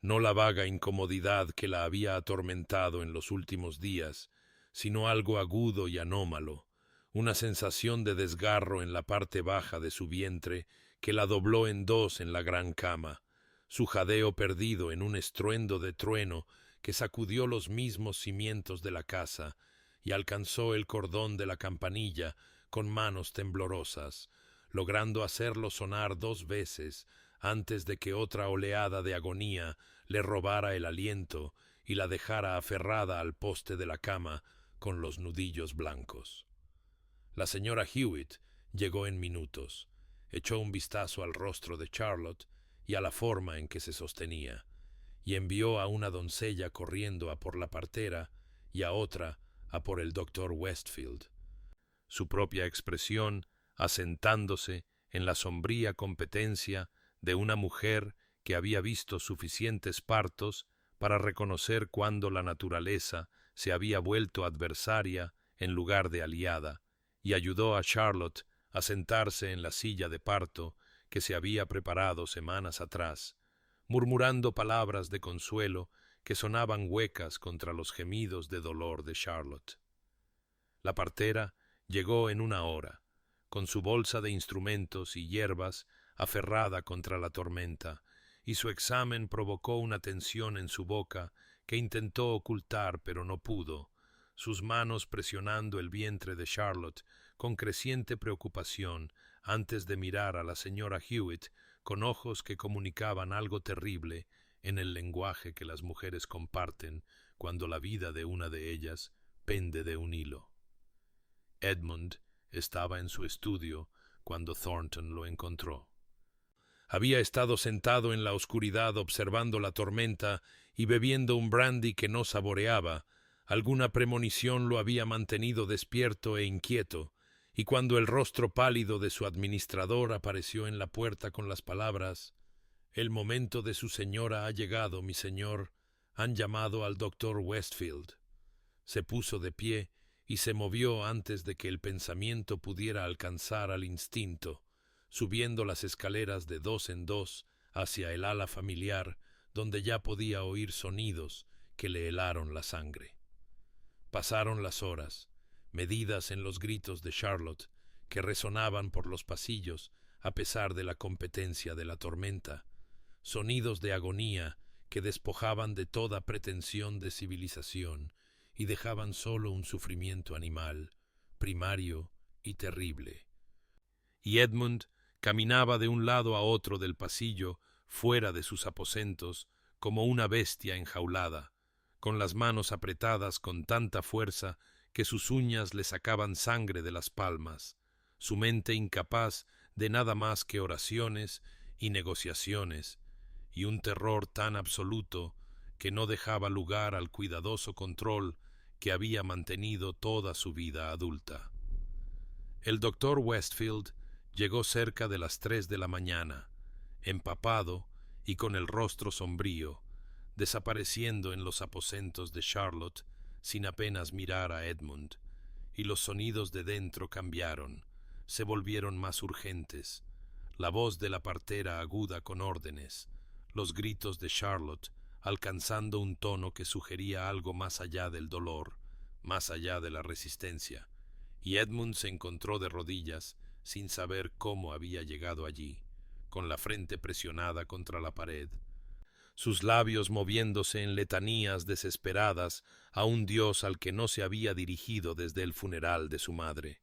No la vaga incomodidad que la había atormentado en los últimos días, sino algo agudo y anómalo, una sensación de desgarro en la parte baja de su vientre que la dobló en dos en la gran cama, su jadeo perdido en un estruendo de trueno que sacudió los mismos cimientos de la casa y alcanzó el cordón de la campanilla con manos temblorosas, logrando hacerlo sonar 2 veces antes de que otra oleada de agonía le robara el aliento y la dejara aferrada al poste de la cama con los nudillos blancos. La señora Hewitt llegó en minutos, echó un vistazo al rostro de Charlotte y a la forma en que se sostenía, y envió a una doncella corriendo a por la partera y a otra a por el doctor Westfield. Su propia expresión asentándose en la sombría competencia de una mujer que había visto suficientes partos para reconocer cuándo la naturaleza se había vuelto adversaria en lugar de aliada, y ayudó a Charlotte a sentarse en la silla de parto que se había preparado semanas atrás, murmurando palabras de consuelo que sonaban huecas contra los gemidos de dolor de Charlotte. La partera llegó en 1 hora, con su bolsa de instrumentos y hierbas aferrada contra la tormenta, y su examen provocó una tensión en su boca que intentó ocultar pero no pudo, sus manos presionando el vientre de Charlotte con creciente preocupación antes de mirar a la señora Hewitt con ojos que comunicaban algo terrible en el lenguaje que las mujeres comparten cuando la vida de una de ellas pende de un hilo. Edmund estaba en su estudio cuando Thornton lo encontró. Había estado sentado en la oscuridad observando la tormenta y bebiendo un brandy que no saboreaba. Alguna premonición lo había mantenido despierto e inquieto, y cuando el rostro pálido de su administrador apareció en la puerta con las palabras «El momento de su señora ha llegado, mi señor. Han llamado al doctor Westfield», se puso de pie y se movió antes de que el pensamiento pudiera alcanzar al instinto, subiendo las escaleras de 2 en 2 hacia el ala familiar, donde ya podía oír sonidos que le helaron la sangre. Pasaron las horas, medidas en los gritos de Charlotte, que resonaban por los pasillos a pesar de la competencia de la tormenta, sonidos de agonía que despojaban de toda pretensión de civilización y dejaban solo un sufrimiento animal, primario y terrible. Y Edmund caminaba de un lado a otro del pasillo, fuera de sus aposentos, como una bestia enjaulada, con las manos apretadas con tanta fuerza que sus uñas le sacaban sangre de las palmas, su mente incapaz de nada más que oraciones y negociaciones, y un terror tan absoluto que no dejaba lugar al cuidadoso control que había mantenido toda su vida adulta. El doctor Westfield llegó cerca de las 3 de la mañana, empapado y con el rostro sombrío, desapareciendo en los aposentos de Charlotte sin apenas mirar a Edmund, y los sonidos de dentro cambiaron, se volvieron más urgentes, la voz de la partera aguda con órdenes, los gritos de Charlotte alcanzando un tono que sugería algo más allá del dolor, más allá de la resistencia, y Edmund se encontró de rodillas sin saber cómo había llegado allí, con la frente presionada contra la pared, sus labios moviéndose en letanías desesperadas a un Dios al que no se había dirigido desde el funeral de su madre.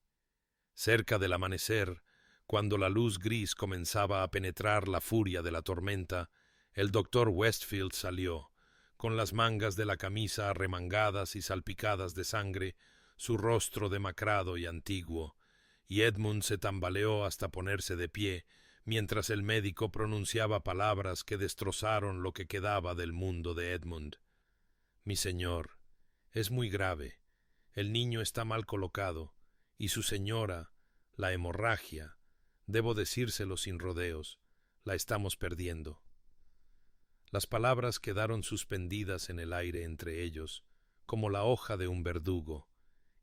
Cerca del amanecer, cuando la luz gris comenzaba a penetrar la furia de la tormenta, el doctor Westfield salió, con las mangas de la camisa arremangadas y salpicadas de sangre, su rostro demacrado y antiguo, y Edmund se tambaleó hasta ponerse de pie, mientras el médico pronunciaba palabras que destrozaron lo que quedaba del mundo de Edmund. «Mi señor, es muy grave. El niño está mal colocado, y su señora, la hemorragia, debo decírselo sin rodeos, la estamos perdiendo». Las palabras quedaron suspendidas en el aire entre ellos, como la hoja de un verdugo,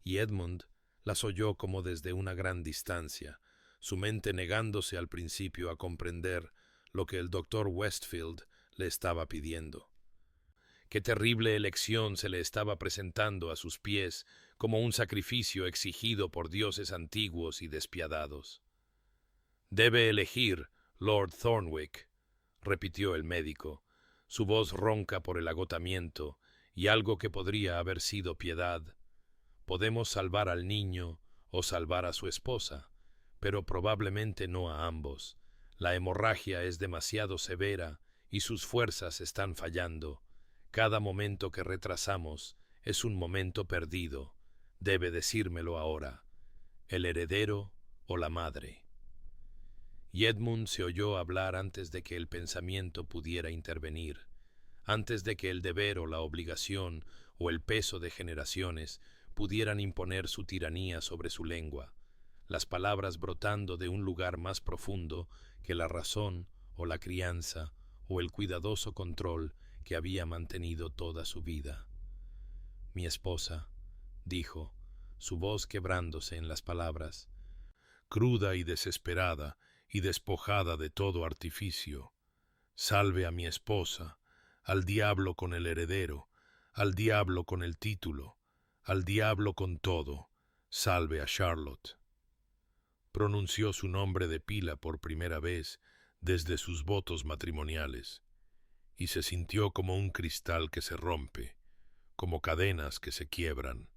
y Edmund las oyó como desde una gran distancia, su mente negándose al principio a comprender lo que el doctor Westfield le estaba pidiendo. Qué terrible elección se le estaba presentando a sus pies como un sacrificio exigido por dioses antiguos y despiadados. «Debe elegir, Lord Thornwick», repitió el médico, su voz ronca por el agotamiento y algo que podría haber sido piedad. «Podemos salvar al niño o salvar a su esposa, pero probablemente no a ambos. La hemorragia es demasiado severa y sus fuerzas están fallando. Cada momento que retrasamos es un momento perdido. Debe decírmelo ahora. ¿El heredero o la madre?» Y Edmund se oyó hablar antes de que el pensamiento pudiera intervenir, antes de que el deber o la obligación o el peso de generaciones pudieran imponer su tiranía sobre su lengua, las palabras brotando de un lugar más profundo que la razón o la crianza o el cuidadoso control que había mantenido toda su vida. «Mi esposa», dijo, su voz quebrándose en las palabras, cruda y desesperada y despojada de todo artificio. «Salve a mi esposa, al diablo con el heredero, al diablo con el título, al diablo con todo, salve a Charlotte». Pronunció su nombre de pila por primera vez desde sus votos matrimoniales, y se sintió como un cristal que se rompe, como cadenas que se quiebran,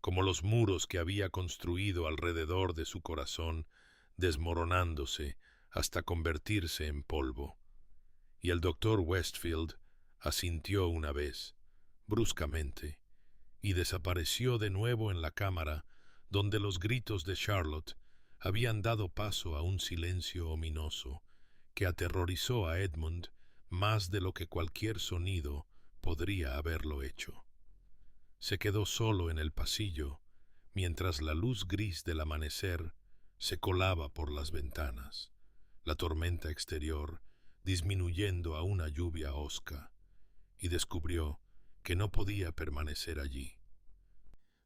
como los muros que había construido alrededor de su corazón desmoronándose hasta convertirse en polvo. Y el doctor Westfield asintió una vez, bruscamente, y desapareció de nuevo en la cámara donde los gritos de Charlotte habían dado paso a un silencio ominoso que aterrorizó a Edmund más de lo que cualquier sonido podría haberlo hecho. Se quedó solo en el pasillo mientras la luz gris del amanecer se colaba por las ventanas, la tormenta exterior disminuyendo a una lluvia hosca, y descubrió que no podía permanecer allí.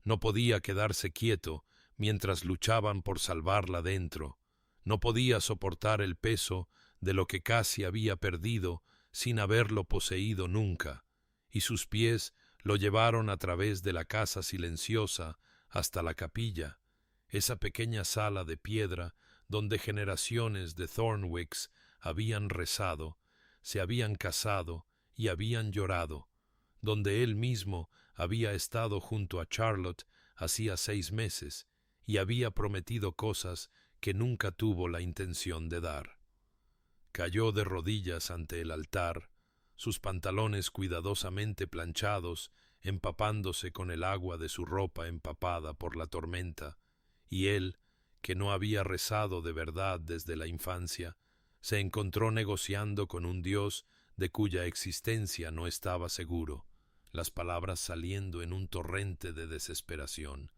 No podía quedarse quieto mientras luchaban por salvarla dentro, no podía soportar el peso de lo que casi había perdido sin haberlo poseído nunca, y sus pies lo llevaron a través de la casa silenciosa hasta la capilla, esa pequeña sala de piedra donde generaciones de Thornwicks habían rezado, se habían casado y habían llorado, donde él mismo había estado junto a Charlotte hacía 6 meses y había prometido cosas que nunca tuvo la intención de dar. Cayó de rodillas ante el altar, sus pantalones cuidadosamente planchados, empapándose con el agua de su ropa empapada por la tormenta, y él, que no había rezado de verdad desde la infancia, se encontró negociando con un Dios de cuya existencia no estaba seguro, las palabras saliendo en un torrente de desesperación.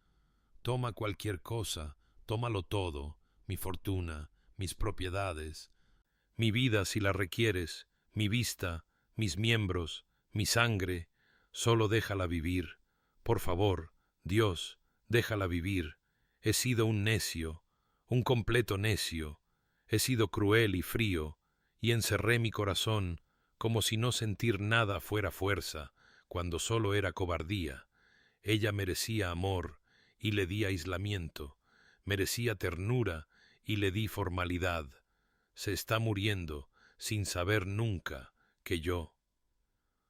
«Toma cualquier cosa, tómalo todo, mi fortuna, mis propiedades, mi vida si la requieres, mi vista, mis miembros, mi sangre, solo déjala vivir. Por favor, Dios, déjala vivir. He sido un necio, un completo necio. He sido cruel y frío, y encerré mi corazón como si no sentir nada fuera fuerza, cuando solo era cobardía. Ella merecía amor, y le di aislamiento. Merecía ternura, y le di formalidad. Se está muriendo, sin saber nunca que yo».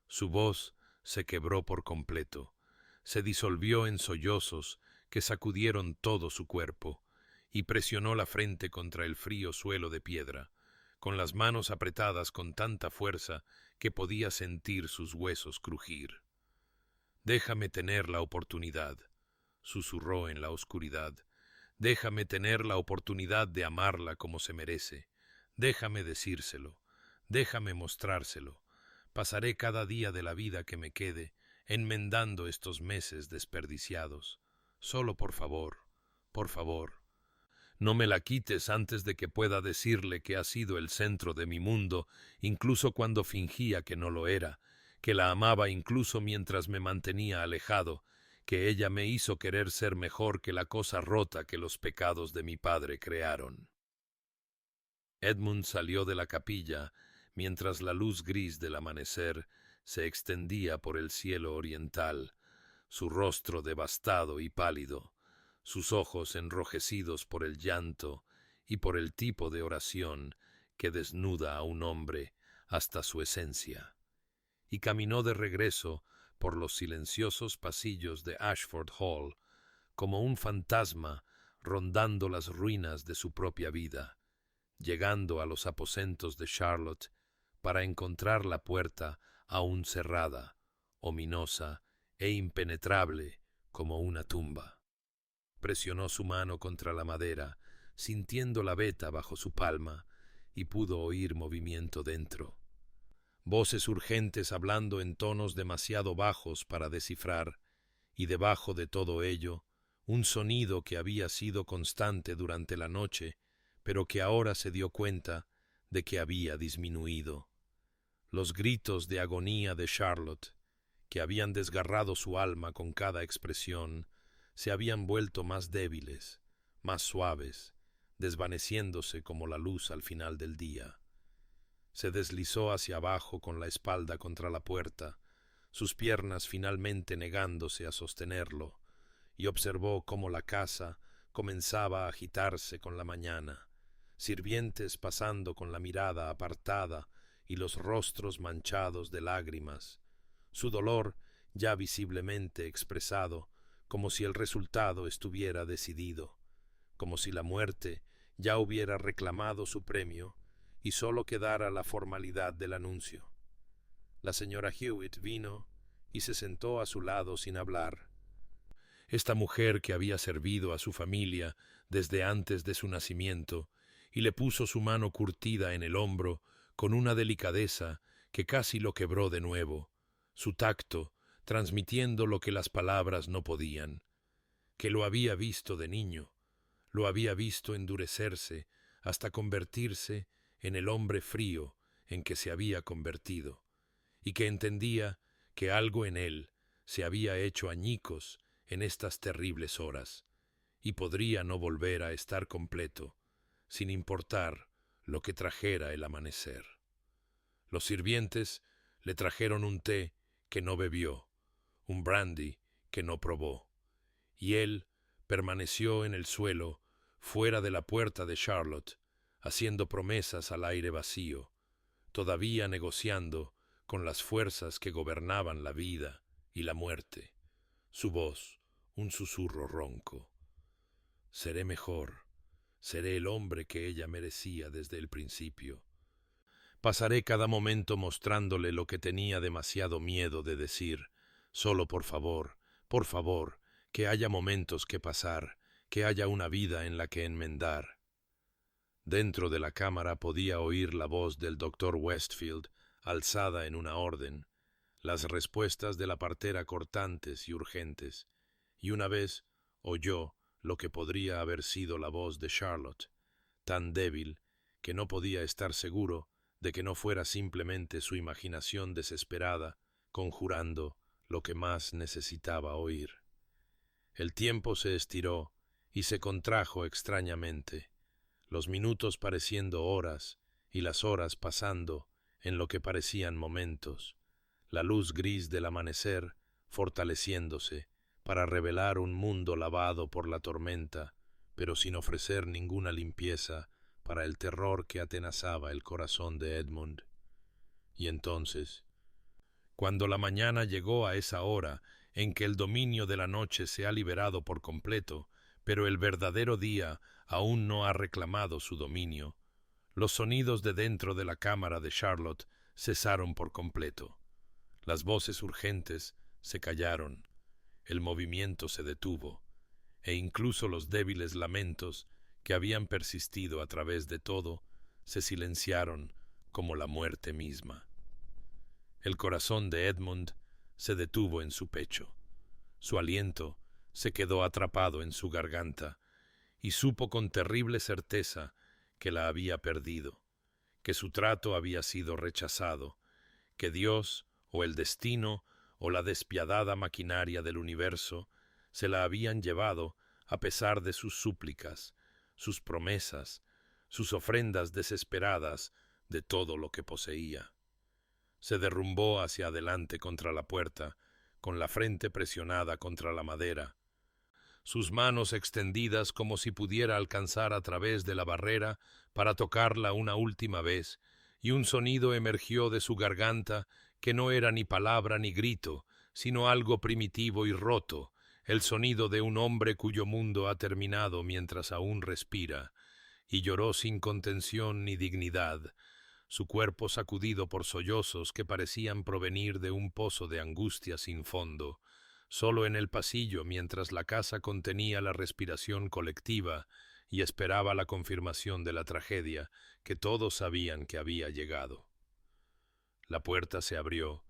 Su voz se quebró por completo, se disolvió en sollozos que sacudieron todo su cuerpo, y presionó la frente contra el frío suelo de piedra, con las manos apretadas con tanta fuerza que podía sentir sus huesos crujir. «Déjame tener la oportunidad», susurró en la oscuridad. «Déjame tener la oportunidad de amarla como se merece. Déjame decírselo. Déjame mostrárselo. Pasaré cada día de la vida que me quede enmendando estos meses desperdiciados. Solo por favor, no me la quites antes de que pueda decirle que ha sido el centro de mi mundo, incluso cuando fingía que no lo era, que la amaba incluso mientras me mantenía alejado, que ella me hizo querer ser mejor que la cosa rota que los pecados de mi padre crearon». Edmund salió de la capilla mientras la luz gris del amanecer se extendía por el cielo oriental, su rostro devastado y pálido, sus ojos enrojecidos por el llanto y por el tipo de oración que desnuda a un hombre hasta su esencia. Y caminó de regreso por los silenciosos pasillos de Ashford Hall, como un fantasma rondando las ruinas de su propia vida, llegando a los aposentos de Charlotte para encontrar la puerta aún cerrada, ominosa e impenetrable como una tumba. Presionó su mano contra la madera, sintiendo la veta bajo su palma, y pudo oír movimiento dentro. Voces urgentes hablando en tonos demasiado bajos para descifrar, y debajo de todo ello, un sonido que había sido constante durante la noche, pero que ahora se dio cuenta de que había disminuido. Los gritos de agonía de Charlotte, que habían desgarrado su alma con cada expresión, se habían vuelto más débiles, más suaves, desvaneciéndose como la luz al final del día. Se deslizó hacia abajo con la espalda contra la puerta, sus piernas finalmente negándose a sostenerlo, y observó cómo la casa comenzaba a agitarse con la mañana, sirvientes pasando con la mirada apartada y los rostros manchados de lágrimas, su dolor ya visiblemente expresado, como si el resultado estuviera decidido, como si la muerte ya hubiera reclamado su premio y sólo quedara la formalidad del anuncio. La señora Hewitt vino y se sentó a su lado sin hablar. Esta mujer que había servido a su familia desde antes de su nacimiento y le puso su mano curtida en el hombro con una delicadeza que casi lo quebró de nuevo, su tacto transmitiendo lo que las palabras no podían, que lo había visto de niño, lo había visto endurecerse hasta convertirse en el hombre frío en que se había convertido, y que entendía que algo en él se había hecho añicos en estas terribles horas, y podría no volver a estar completo, sin importar lo que trajera el amanecer. Los sirvientes le trajeron un té que no bebió, un brandy que no probó, y él permaneció en el suelo, fuera de la puerta de Charlotte, haciendo promesas al aire vacío, todavía negociando con las fuerzas que gobernaban la vida y la muerte. Su voz, un susurro ronco. Seré mejor, seré el hombre que ella merecía desde el principio. Pasaré cada momento mostrándole lo que tenía demasiado miedo de decir. Solo por favor, que haya momentos que pasar, que haya una vida en la que enmendar. Dentro de la cámara podía oír la voz del doctor Westfield, alzada en una orden, las respuestas de la partera cortantes y urgentes, y una vez oyó lo que podría haber sido la voz de Charlotte, tan débil que no podía estar seguro de que no fuera simplemente su imaginación desesperada, conjurando lo que más necesitaba oír. El tiempo se estiró y se contrajo extrañamente, los minutos pareciendo horas y las horas pasando en lo que parecían momentos, la luz gris del amanecer fortaleciéndose para revelar un mundo lavado por la tormenta, pero sin ofrecer ninguna limpieza para el terror que atenazaba el corazón de Edmund. Y entonces, cuando la mañana llegó a esa hora en que el dominio de la noche se ha liberado por completo, pero el verdadero día aún no ha reclamado su dominio, los sonidos de dentro de la cámara de Charlotte cesaron por completo. Las voces urgentes se callaron, el movimiento se detuvo, e incluso los débiles lamentos que habían persistido a través de todo se silenciaron como la muerte misma. El corazón de Edmund se detuvo en su pecho, su aliento se quedó atrapado en su garganta, y supo con terrible certeza que la había perdido, que su trato había sido rechazado, que Dios o el destino o la despiadada maquinaria del universo se la habían llevado a pesar de sus súplicas, sus promesas, sus ofrendas desesperadas de todo lo que poseía. Se derrumbó hacia adelante contra la puerta, con la frente presionada contra la madera, sus manos extendidas como si pudiera alcanzar a través de la barrera para tocarla una última vez, y un sonido emergió de su garganta que no era ni palabra ni grito, sino algo primitivo y roto, el sonido de un hombre cuyo mundo ha terminado mientras aún respira, y lloró sin contención ni dignidad, su cuerpo sacudido por sollozos que parecían provenir de un pozo de angustia sin fondo. Solo en el pasillo, mientras la casa contenía la respiración colectiva y esperaba la confirmación de la tragedia que todos sabían que había llegado. La puerta se abrió,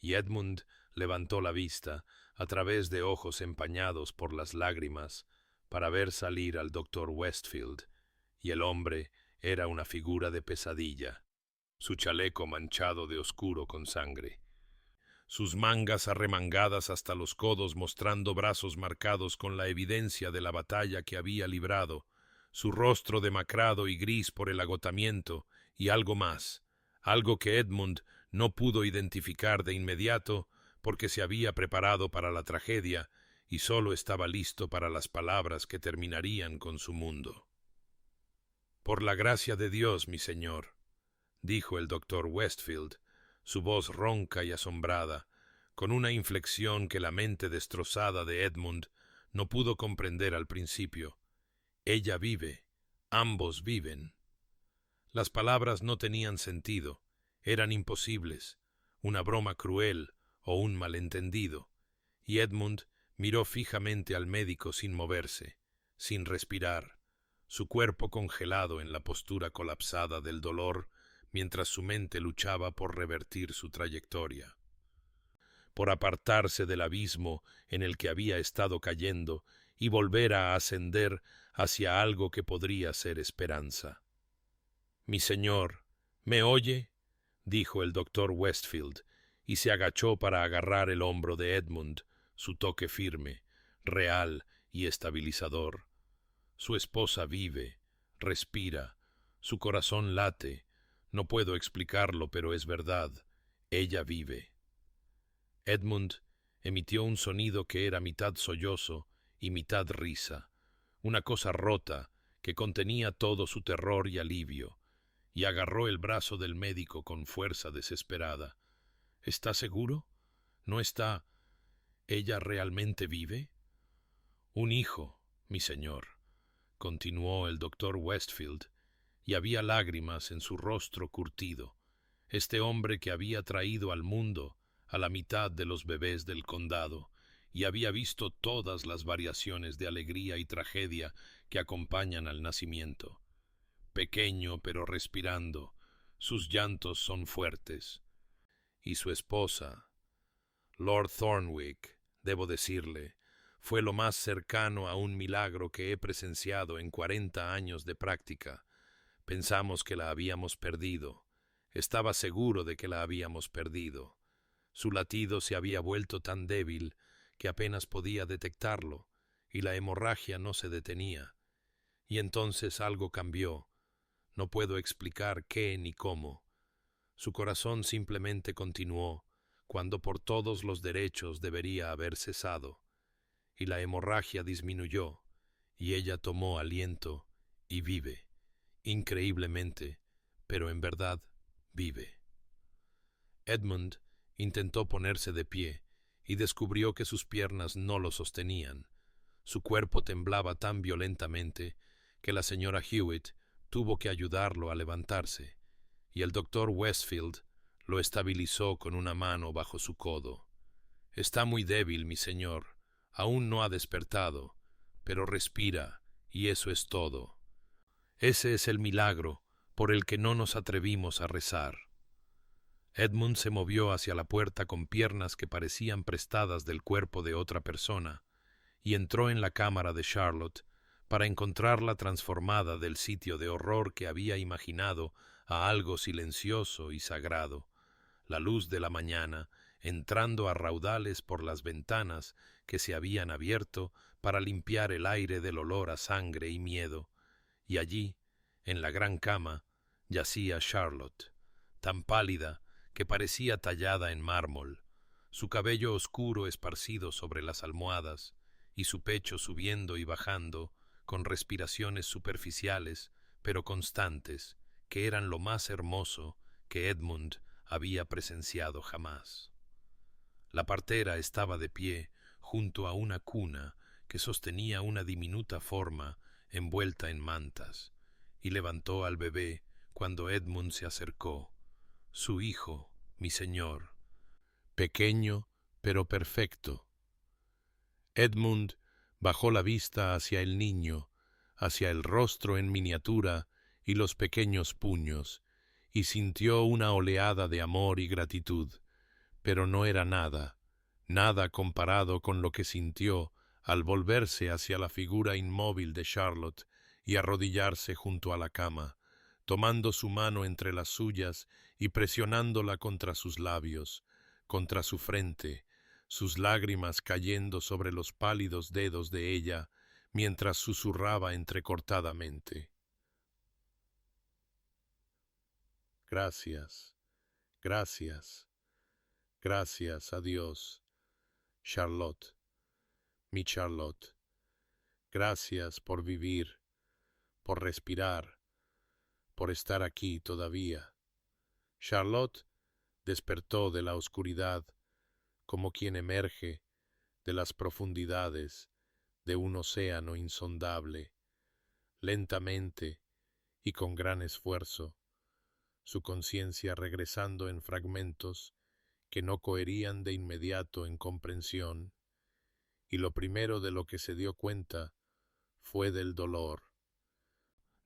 y Edmund levantó la vista a través de ojos empañados por las lágrimas para ver salir al doctor Westfield, y el hombre era una figura de pesadilla, su chaleco manchado de oscuro con sangre, sus mangas arremangadas hasta los codos mostrando brazos marcados con la evidencia de la batalla que había librado, su rostro demacrado y gris por el agotamiento, y algo más, algo que Edmund no pudo identificar de inmediato porque se había preparado para la tragedia y solo estaba listo para las palabras que terminarían con su mundo. «Por la gracia de Dios, mi señor», dijo el doctor Westfield, su voz ronca y asombrada, con una inflexión que la mente destrozada de Edmund no pudo comprender al principio. «Ella vive, ambos viven». Las palabras no tenían sentido, eran imposibles, una broma cruel o un malentendido, y Edmund miró fijamente al médico sin moverse, sin respirar, su cuerpo congelado en la postura colapsada del dolor, mientras su mente luchaba por revertir su trayectoria, por apartarse del abismo en el que había estado cayendo y volver a ascender hacia algo que podría ser esperanza. «Mi señor, ¿me oye?», dijo el doctor Westfield, y se agachó para agarrar el hombro de Edmund, su toque firme, real y estabilizador. Su esposa vive, respira, su corazón late. No puedo explicarlo, pero es verdad. Ella vive. Edmund emitió un sonido que era mitad sollozo y mitad risa, una cosa rota que contenía todo su terror y alivio, y agarró el brazo del médico con fuerza desesperada. «¿Está seguro? ¿No está? ¿Ella realmente vive?» «Un hijo, mi señor», continuó el doctor Westfield, y había lágrimas en su rostro curtido. Este hombre que había traído al mundo a la mitad de los bebés del condado y había visto todas las variaciones de alegría y tragedia que acompañan al nacimiento. Pequeño pero respirando, sus llantos son fuertes. Y su esposa, Lord Thornwick, debo decirle, fue lo más cercano a un milagro que he presenciado en 40 años de práctica. Pensamos que la habíamos perdido. Estaba seguro de que la habíamos perdido. Su latido se había vuelto tan débil que apenas podía detectarlo, y la hemorragia no se detenía. Y entonces algo cambió. No puedo explicar qué ni cómo. Su corazón simplemente continuó, cuando por todos los derechos debería haber cesado, y la hemorragia disminuyó, y ella tomó aliento y vive. Increíblemente, pero en verdad vive. Edmund intentó ponerse de pie y descubrió que sus piernas no lo sostenían. Su cuerpo temblaba tan violentamente que la señora Hewitt tuvo que ayudarlo a levantarse, y el doctor Westfield lo estabilizó con una mano bajo su codo. «Está muy débil, mi señor. Aún no ha despertado, pero respira, y eso es todo. Ese es el milagro por el que no nos atrevimos a rezar». Edmund se movió hacia la puerta con piernas que parecían prestadas del cuerpo de otra persona y entró en la cámara de Charlotte para encontrarla transformada del sitio de horror que había imaginado a algo silencioso y sagrado. La luz de la mañana, entrando a raudales por las ventanas que se habían abierto para limpiar el aire del olor a sangre y miedo, y allí, En la gran cama yacía Charlotte, tan pálida que parecía tallada en mármol, su cabello oscuro esparcido sobre las almohadas y su pecho subiendo y bajando con respiraciones superficiales pero constantes, que eran lo más hermoso que Edmund había presenciado jamás. La partera estaba de pie junto a una cuna que sostenía una diminuta forma envuelta en mantas, y levantó al bebé cuando Edmund se acercó. Su hijo, mi señor, pequeño pero perfecto. Edmund bajó la vista hacia el niño, hacia el rostro en miniatura y los pequeños puños, y sintió una oleada de amor y gratitud, pero no era nada, nada comparado con lo que sintió al volverse hacia la figura inmóvil de Charlotte y arrodillarse junto a la cama, tomando su mano entre las suyas y presionándola contra sus labios, contra su frente, sus lágrimas cayendo sobre los pálidos dedos de ella, mientras susurraba entrecortadamente: «Gracias, gracias, gracias a Dios, Charlotte, mi Charlotte, gracias por vivir, por respirar, por estar aquí todavía». Charlotte despertó de la oscuridad como quien emerge de las profundidades de un océano insondable, lentamente y con gran esfuerzo, su conciencia regresando en fragmentos que no coherían de inmediato en comprensión, y lo primero de lo que se dio cuenta fue del dolor.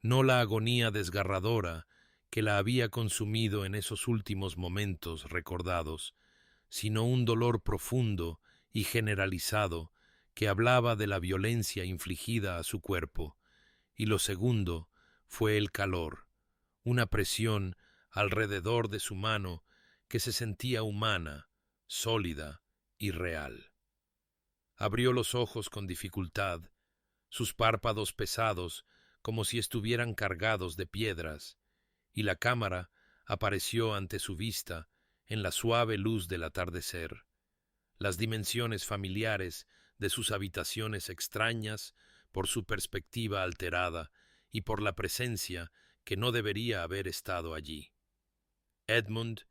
No la agonía desgarradora que la había consumido en esos últimos momentos recordados, sino un dolor profundo y generalizado que hablaba de la violencia infligida a su cuerpo, y lo segundo fue el calor, una presión alrededor de su mano que se sentía humana, sólida y real. Abrió los ojos con dificultad, sus párpados pesados como si estuvieran cargados de piedras, y la cámara apareció ante su vista en la suave luz del atardecer. Las dimensiones familiares de sus habitaciones extrañas por su perspectiva alterada y por la presencia que no debería haber estado allí. Edmund,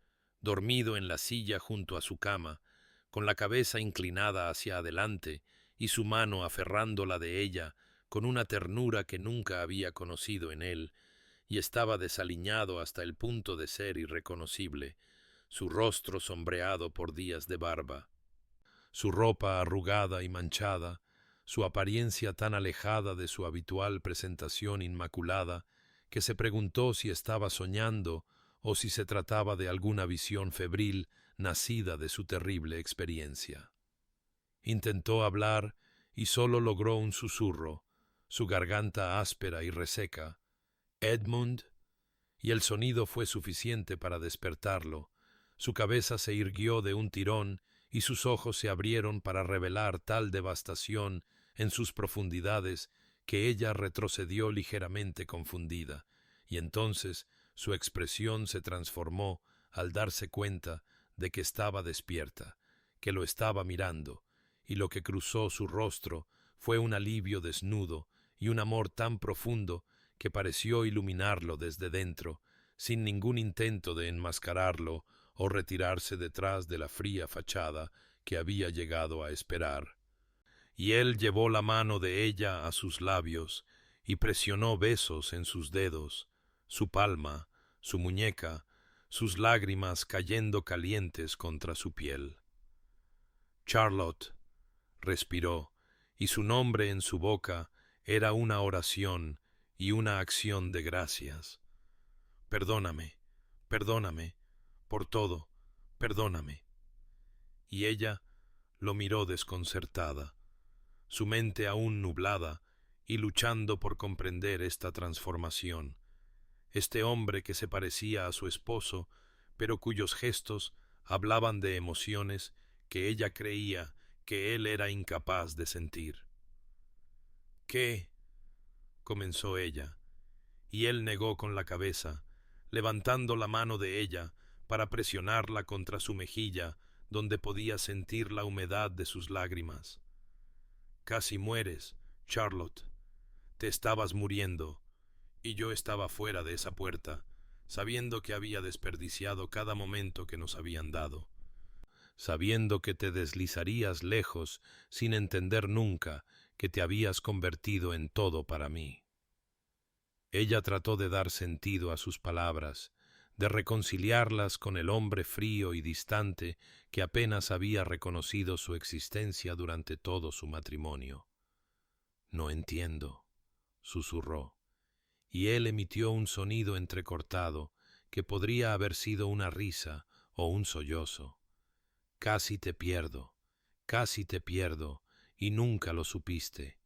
dormido en la silla junto a su cama, con la cabeza inclinada hacia adelante y su mano aferrando la de ella con una ternura que nunca había conocido en él, y estaba desaliñado hasta el punto de ser irreconocible, su rostro sombreado por días de barba, su ropa arrugada y manchada, su apariencia tan alejada de su habitual presentación inmaculada, que se preguntó si estaba soñando o si se trataba de alguna visión febril nacida de su terrible experiencia. Intentó hablar y solo logró un susurro, su garganta áspera y reseca: «Edmund», y el sonido fue suficiente para despertarlo. Su cabeza se irguió de un tirón y sus ojos se abrieron para revelar tal devastación en sus profundidades que ella retrocedió ligeramente confundida, y entonces su expresión se transformó al darse cuenta de que estaba despierta, que lo estaba mirando, y lo que cruzó su rostro fue un alivio desnudo y un amor tan profundo que pareció iluminarlo desde dentro, sin ningún intento de enmascararlo o retirarse detrás de la fría fachada que había llegado a esperar. Y él llevó la mano de ella a sus labios y presionó besos en sus dedos, su palma, su muñeca, sus lágrimas cayendo calientes contra su piel. «Charlotte», respiró, y su nombre en su boca era una oración y una acción de gracias. «Perdóname, perdóname, por todo, perdóname». Y ella lo miró desconcertada, su mente aún nublada y luchando por comprender esta transformación. Este hombre que se parecía a su esposo, pero cuyos gestos hablaban de emociones que ella creía que él era incapaz de sentir. «¿Qué?», comenzó ella, y él negó con la cabeza, levantando la mano de ella para presionarla contra su mejilla, donde podía sentir la humedad de sus lágrimas. Casi mueres, Charlotte. Te estabas muriendo, y yo estaba fuera de esa puerta, sabiendo que había desperdiciado cada momento que nos habían dado, sabiendo que te deslizarías lejos sin entender nunca que te habías convertido en todo para mí. Ella trató de dar sentido a sus palabras, de reconciliarlas con el hombre frío y distante que apenas había reconocido su existencia durante todo su matrimonio. «No entiendo», susurró, y él emitió un sonido entrecortado que podría haber sido una risa o un sollozo. «Casi te pierdo, y nunca lo supiste.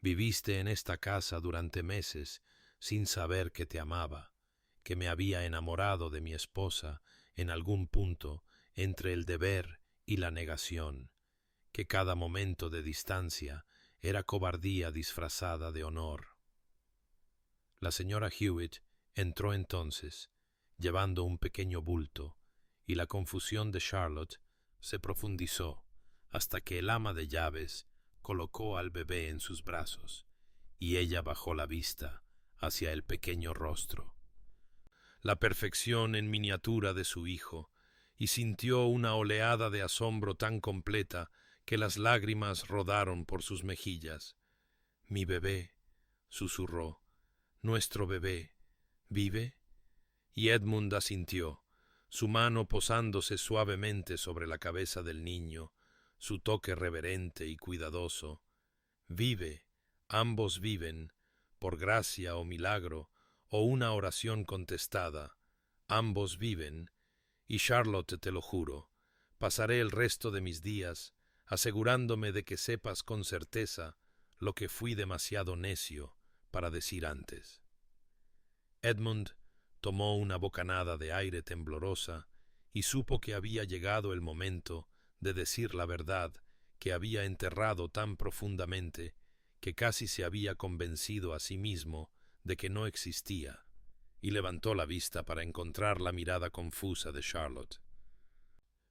Viviste en esta casa durante meses sin saber que te amaba, que me había enamorado de mi esposa en algún punto entre el deber y la negación, que cada momento de distancia era cobardía disfrazada de honor». La señora Hewitt entró entonces, llevando un pequeño bulto, y la confusión de Charlotte se profundizó hasta que el ama de llaves colocó al bebé en sus brazos, y ella bajó la vista hacia el pequeño rostro, la perfección en miniatura de su hijo, y sintió una oleada de asombro tan completa que las lágrimas rodaron por sus mejillas. «Mi bebé», susurró, «nuestro bebé, ¿vive?» Y Edmund asintió, su mano posándose suavemente sobre la cabeza del niño, su toque reverente y cuidadoso. «Vive, ambos viven, por gracia o milagro, o una oración contestada, ambos viven, y Charlotte, te lo juro, pasaré el resto de mis días asegurándome de que sepas con certeza lo que fui demasiado necio para decir antes». Edmund tomó una bocanada de aire temblorosa y supo que había llegado el momento de decir la verdad que había enterrado tan profundamente que casi se había convencido a sí mismo de que no existía, y levantó la vista para encontrar la mirada confusa de Charlotte.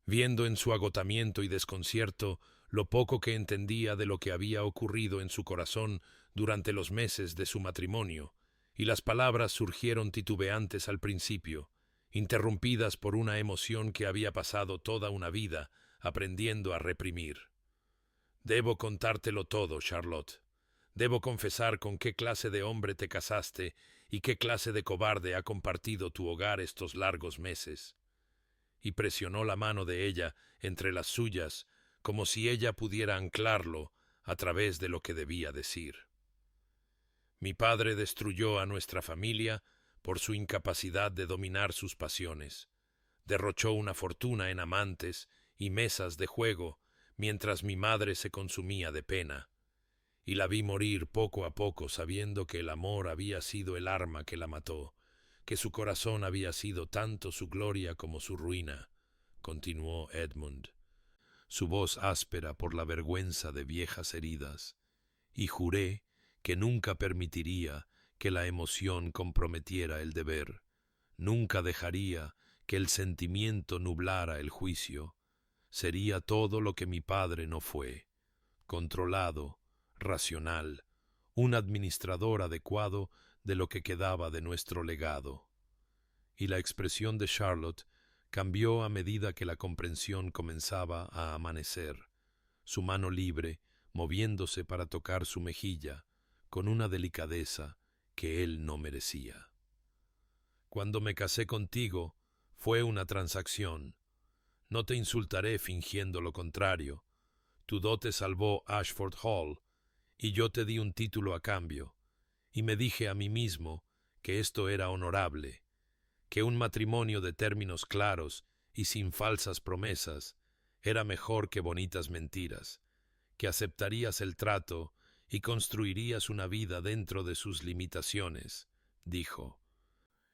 Viendo en su agotamiento y desconcierto lo poco que entendía de lo que había ocurrido en su corazón durante los meses de su matrimonio, y las palabras surgieron titubeantes al principio, interrumpidas por una emoción que había pasado toda una vida aprendiendo a reprimir. «Debo contártelo todo, Charlotte. Debo confesar con qué clase de hombre te casaste y qué clase de cobarde ha compartido tu hogar estos largos meses». Y presionó la mano de ella entre las suyas, como si ella pudiera anclarlo a través de lo que debía decir. «Mi padre destruyó a nuestra familia por su incapacidad de dominar sus pasiones. Derrochó una fortuna en amantes y mesas de juego, mientras mi madre se consumía de pena, y la vi morir poco a poco sabiendo que el amor había sido el arma que la mató, que su corazón había sido tanto su gloria como su ruina», continuó Edmund, su voz áspera por la vergüenza de viejas heridas, «y juré que nunca permitiría que la emoción comprometiera el deber, nunca dejaría que el sentimiento nublara el juicio. Sería todo lo que mi padre no fue, controlado, racional, un administrador adecuado de lo que quedaba de nuestro legado». Y la expresión de Charlotte cambió a medida que la comprensión comenzaba a amanecer, su mano libre moviéndose para tocar su mejilla con una delicadeza que él no merecía. «Cuando me casé contigo fue una transacción. No te insultaré fingiendo lo contrario. Tu dote salvó Ashford Hall, y yo te di un título a cambio, y me dije a mí mismo que esto era honorable, que un matrimonio de términos claros y sin falsas promesas era mejor que bonitas mentiras, que aceptarías el trato y construirías una vida dentro de sus limitaciones», dijo,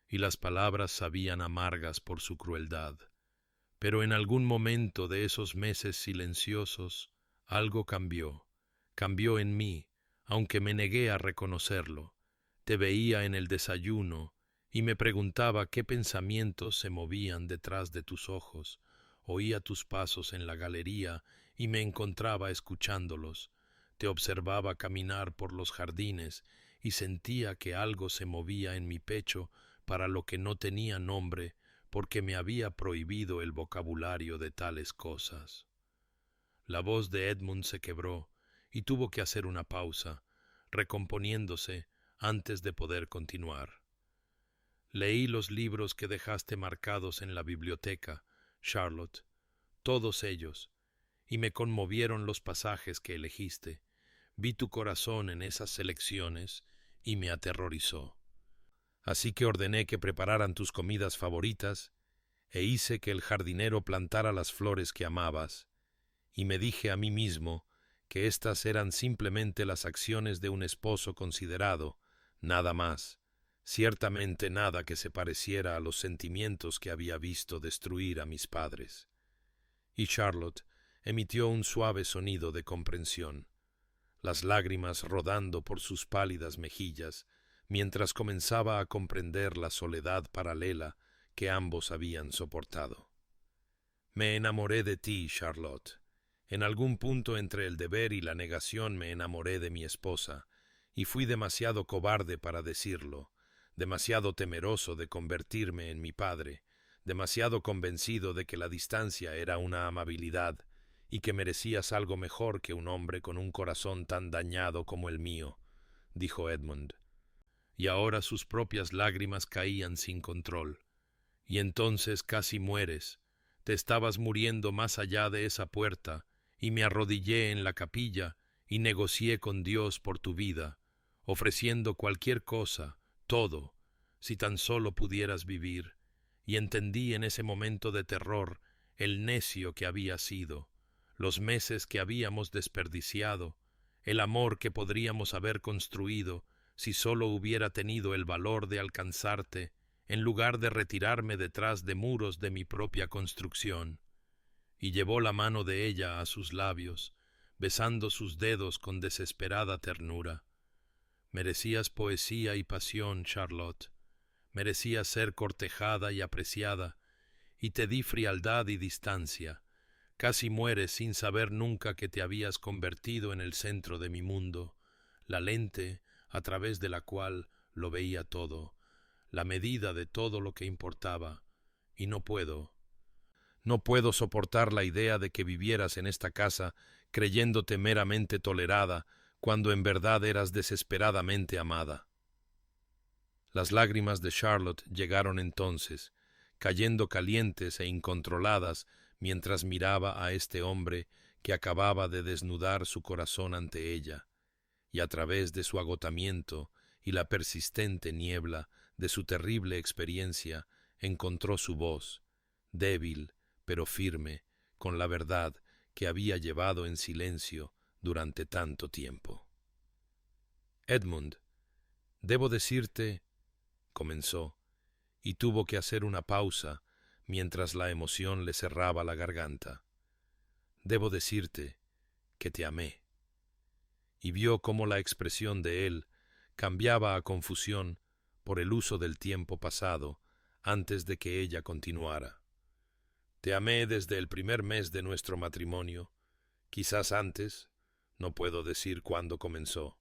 y las palabras sabían amargas por su crueldad. Pero en algún momento de esos meses silenciosos, algo cambió en mí, aunque me negué a reconocerlo. Te veía en el desayuno y me preguntaba qué pensamientos se movían detrás de tus ojos. Oía tus pasos en la galería y me encontraba escuchándolos. Te observaba caminar por los jardines y sentía que algo se movía en mi pecho para lo que no tenía nombre, porque me había prohibido el vocabulario de tales cosas. La voz de Edmund se quebró y tuvo que hacer una pausa, recomponiéndose antes de poder continuar. Leí los libros que dejaste marcados en la biblioteca, Charlotte, todos ellos, y me conmovieron los pasajes que elegiste. Vi tu corazón en esas selecciones y me aterrorizó. Así que ordené que prepararan tus comidas favoritas e hice que el jardinero plantara las flores que amabas, y me dije a mí mismo que éstas eran simplemente las acciones de un esposo considerado, nada más, ciertamente nada que se pareciera a los sentimientos que había visto destruir a mis padres. Y Charlotte emitió un suave sonido de comprensión, las lágrimas rodando por sus pálidas mejillas, mientras comenzaba a comprender la soledad paralela que ambos habían soportado. Me enamoré de ti, Charlotte. En algún punto entre el deber y la negación me enamoré de mi esposa, y fui demasiado cobarde para decirlo, demasiado temeroso de convertirme en mi padre, demasiado convencido de que la distancia era una amabilidad y que merecías algo mejor que un hombre con un corazón tan dañado como el mío, dijo Edmund. Y ahora sus propias lágrimas caían sin control. Y entonces casi mueres. Te estabas muriendo más allá de esa puerta, y me arrodillé en la capilla y negocié con Dios por tu vida, ofreciendo cualquier cosa, todo, si tan solo pudieras vivir, y entendí en ese momento de terror el necio que había sido, los meses que habíamos desperdiciado, el amor que podríamos haber construido si solo hubiera tenido el valor de alcanzarte, en lugar de retirarme detrás de muros de mi propia construcción. Y llevó la mano de ella a sus labios, besando sus dedos con desesperada ternura. Merecías poesía y pasión, Charlotte. Merecías ser cortejada y apreciada, y te di frialdad y distancia. Casi mueres sin saber nunca que te habías convertido en el centro de mi mundo, la lente a través de la cual lo veía todo, la medida de todo lo que importaba, y no puedo soportar la idea de que vivieras en esta casa creyéndote meramente tolerada, cuando en verdad eras desesperadamente amada. Las lágrimas de Charlotte llegaron entonces, cayendo calientes e incontroladas mientras miraba a este hombre que acababa de desnudar su corazón ante ella, y a través de su agotamiento y la persistente niebla de su terrible experiencia encontró su voz, débil pero firme, con la verdad que había llevado en silencio durante tanto tiempo. Edmund, debo decirte, comenzó, y tuvo que hacer una pausa mientras la emoción le cerraba la garganta. Debo decirte que te amé. Y vio cómo la expresión de él cambiaba a confusión por el uso del tiempo pasado antes de que ella continuara. Te amé desde el primer mes de nuestro matrimonio, quizás antes, no puedo decir cuándo comenzó.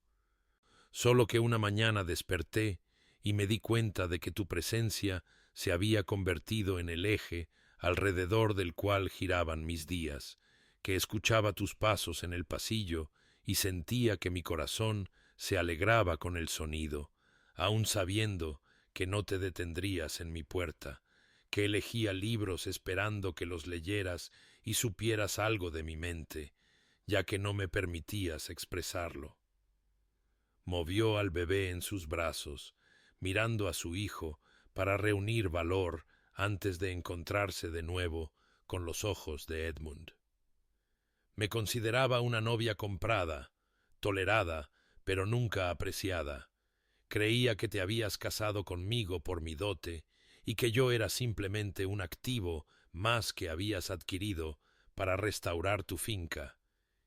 Solo que una mañana desperté y me di cuenta de que tu presencia se había convertido en el eje alrededor del cual giraban mis días, que escuchaba tus pasos en el pasillo y sentía que mi corazón se alegraba con el sonido, aun sabiendo que no te detendrías en mi puerta, que elegía libros esperando que los leyeras y supieras algo de mi mente, ya que no me permitías expresarlo. Movió al bebé en sus brazos, mirando a su hijo para reunir valor antes de encontrarse de nuevo con los ojos de Edmund. Me consideraba una novia comprada, tolerada, pero nunca apreciada. Creía que te habías casado conmigo por mi dote y que yo era simplemente un activo más que habías adquirido para restaurar tu finca,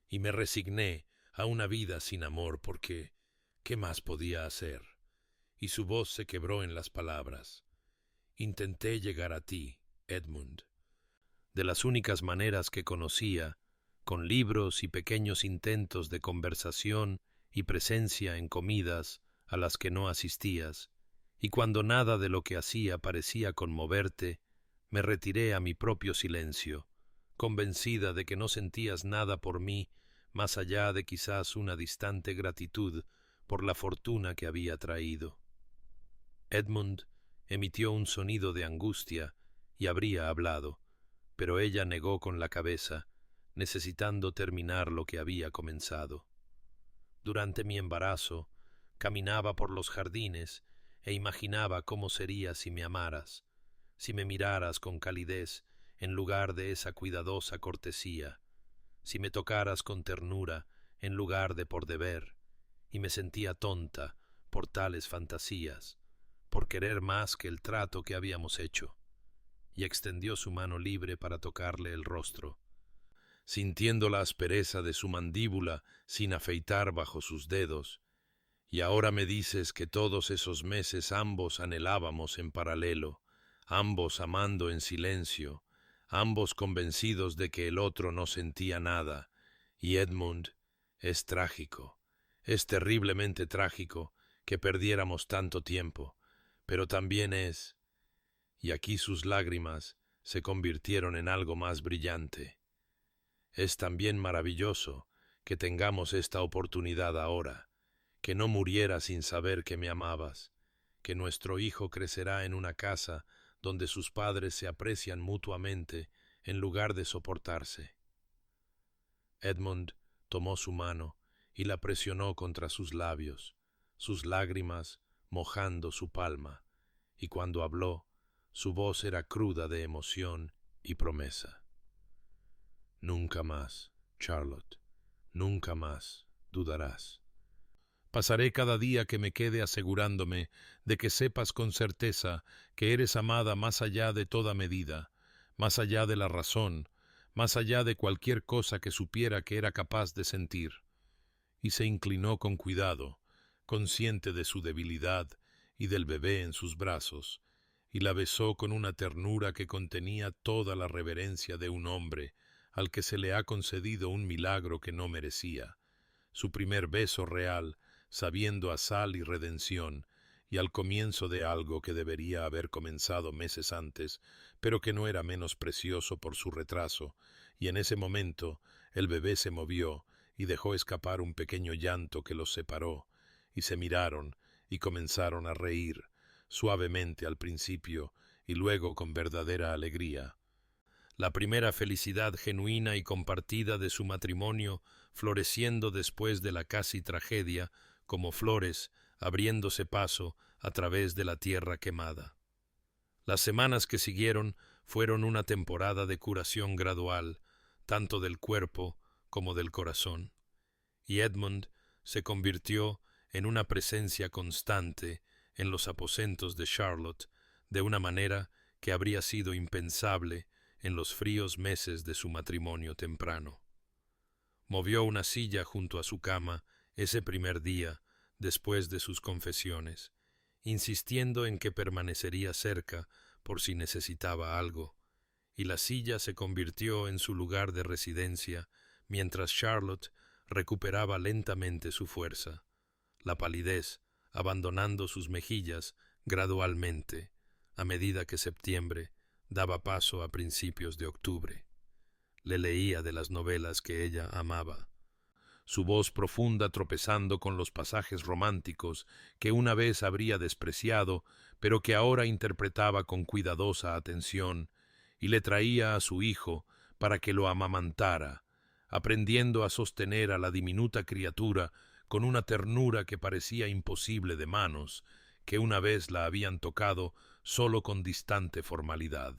y me resigné a una vida sin amor porque ¿qué más podía hacer? y su voz se quebró en las palabras. Intenté llegar a ti, Edmund, de las únicas maneras que conocía, con libros y pequeños intentos de conversación y presencia en comidas a las que no asistías, y cuando nada de lo que hacía parecía conmoverte, me retiré a mi propio silencio, convencida de que no sentías nada por mí más allá de quizás una distante gratitud por la fortuna que había traído. Edmund emitió un sonido de angustia y habría hablado, pero ella negó con la cabeza, necesitando terminar lo que había comenzado. Durante mi embarazo, caminaba por los jardines e imaginaba cómo sería si me amaras, si me miraras con calidez en lugar de esa cuidadosa cortesía, si me tocaras con ternura en lugar de por deber, y me sentía tonta por tales fantasías, por querer más que el trato que habíamos hecho, y extendió su mano libre para tocarle el rostro, sintiendo la aspereza de su mandíbula sin afeitar bajo sus dedos. Y ahora me dices que todos esos meses ambos anhelábamos en paralelo, ambos amando en silencio, ambos convencidos de que el otro no sentía nada. Y Edmund, es trágico, es terriblemente trágico que perdiéramos tanto tiempo, pero también es, y aquí sus lágrimas se convirtieron en algo más brillante, es también maravilloso que tengamos esta oportunidad ahora, que no muriera sin saber que me amabas, que nuestro hijo crecerá en una casa donde sus padres se aprecian mutuamente en lugar de soportarse. Edmund tomó su mano y la presionó contra sus labios, sus lágrimas mojando su palma, y cuando habló, su voz era cruda de emoción y promesa. Nunca más, Charlotte, nunca más dudarás. Pasaré cada día que me quede asegurándome de que sepas con certeza que eres amada más allá de toda medida, más allá de la razón, más allá de cualquier cosa que supiera que era capaz de sentir. Y se inclinó con cuidado, consciente de su debilidad y del bebé en sus brazos, y la besó con una ternura que contenía toda la reverencia de un hombre al que se le ha concedido un milagro que no merecía, su primer beso real, sabiendo a sal y redención, y al comienzo de algo que debería haber comenzado meses antes, pero que no era menos precioso por su retraso, y en ese momento el bebé se movió y dejó escapar un pequeño llanto que los separó, y se miraron y comenzaron a reír, suavemente al principio y luego con verdadera alegría. La primera felicidad genuina y compartida de su matrimonio, floreciendo después de la casi tragedia, como flores abriéndose paso a través de la tierra quemada. Las semanas que siguieron fueron una temporada de curación gradual, tanto del cuerpo como del corazón, y Edmund se convirtió en una presencia constante en los aposentos de Charlotte, de una manera que habría sido impensable en los fríos meses de su matrimonio temprano. Movió una silla junto a su cama ese primer día, después de sus confesiones, insistiendo en que permanecería cerca por si necesitaba algo, y la silla se convirtió en su lugar de residencia mientras Charlotte recuperaba lentamente su fuerza, la palidez abandonando sus mejillas gradualmente, a medida que septiembre daba paso a principios de octubre. Le leía de las novelas que ella amaba, su voz profunda tropezando con los pasajes románticos que una vez habría despreciado, pero que ahora interpretaba con cuidadosa atención, y le traía a su hijo para que lo amamantara, aprendiendo a sostener a la diminuta criatura con una ternura que parecía imposible de manos, que una vez la habían tocado sólo con distante formalidad.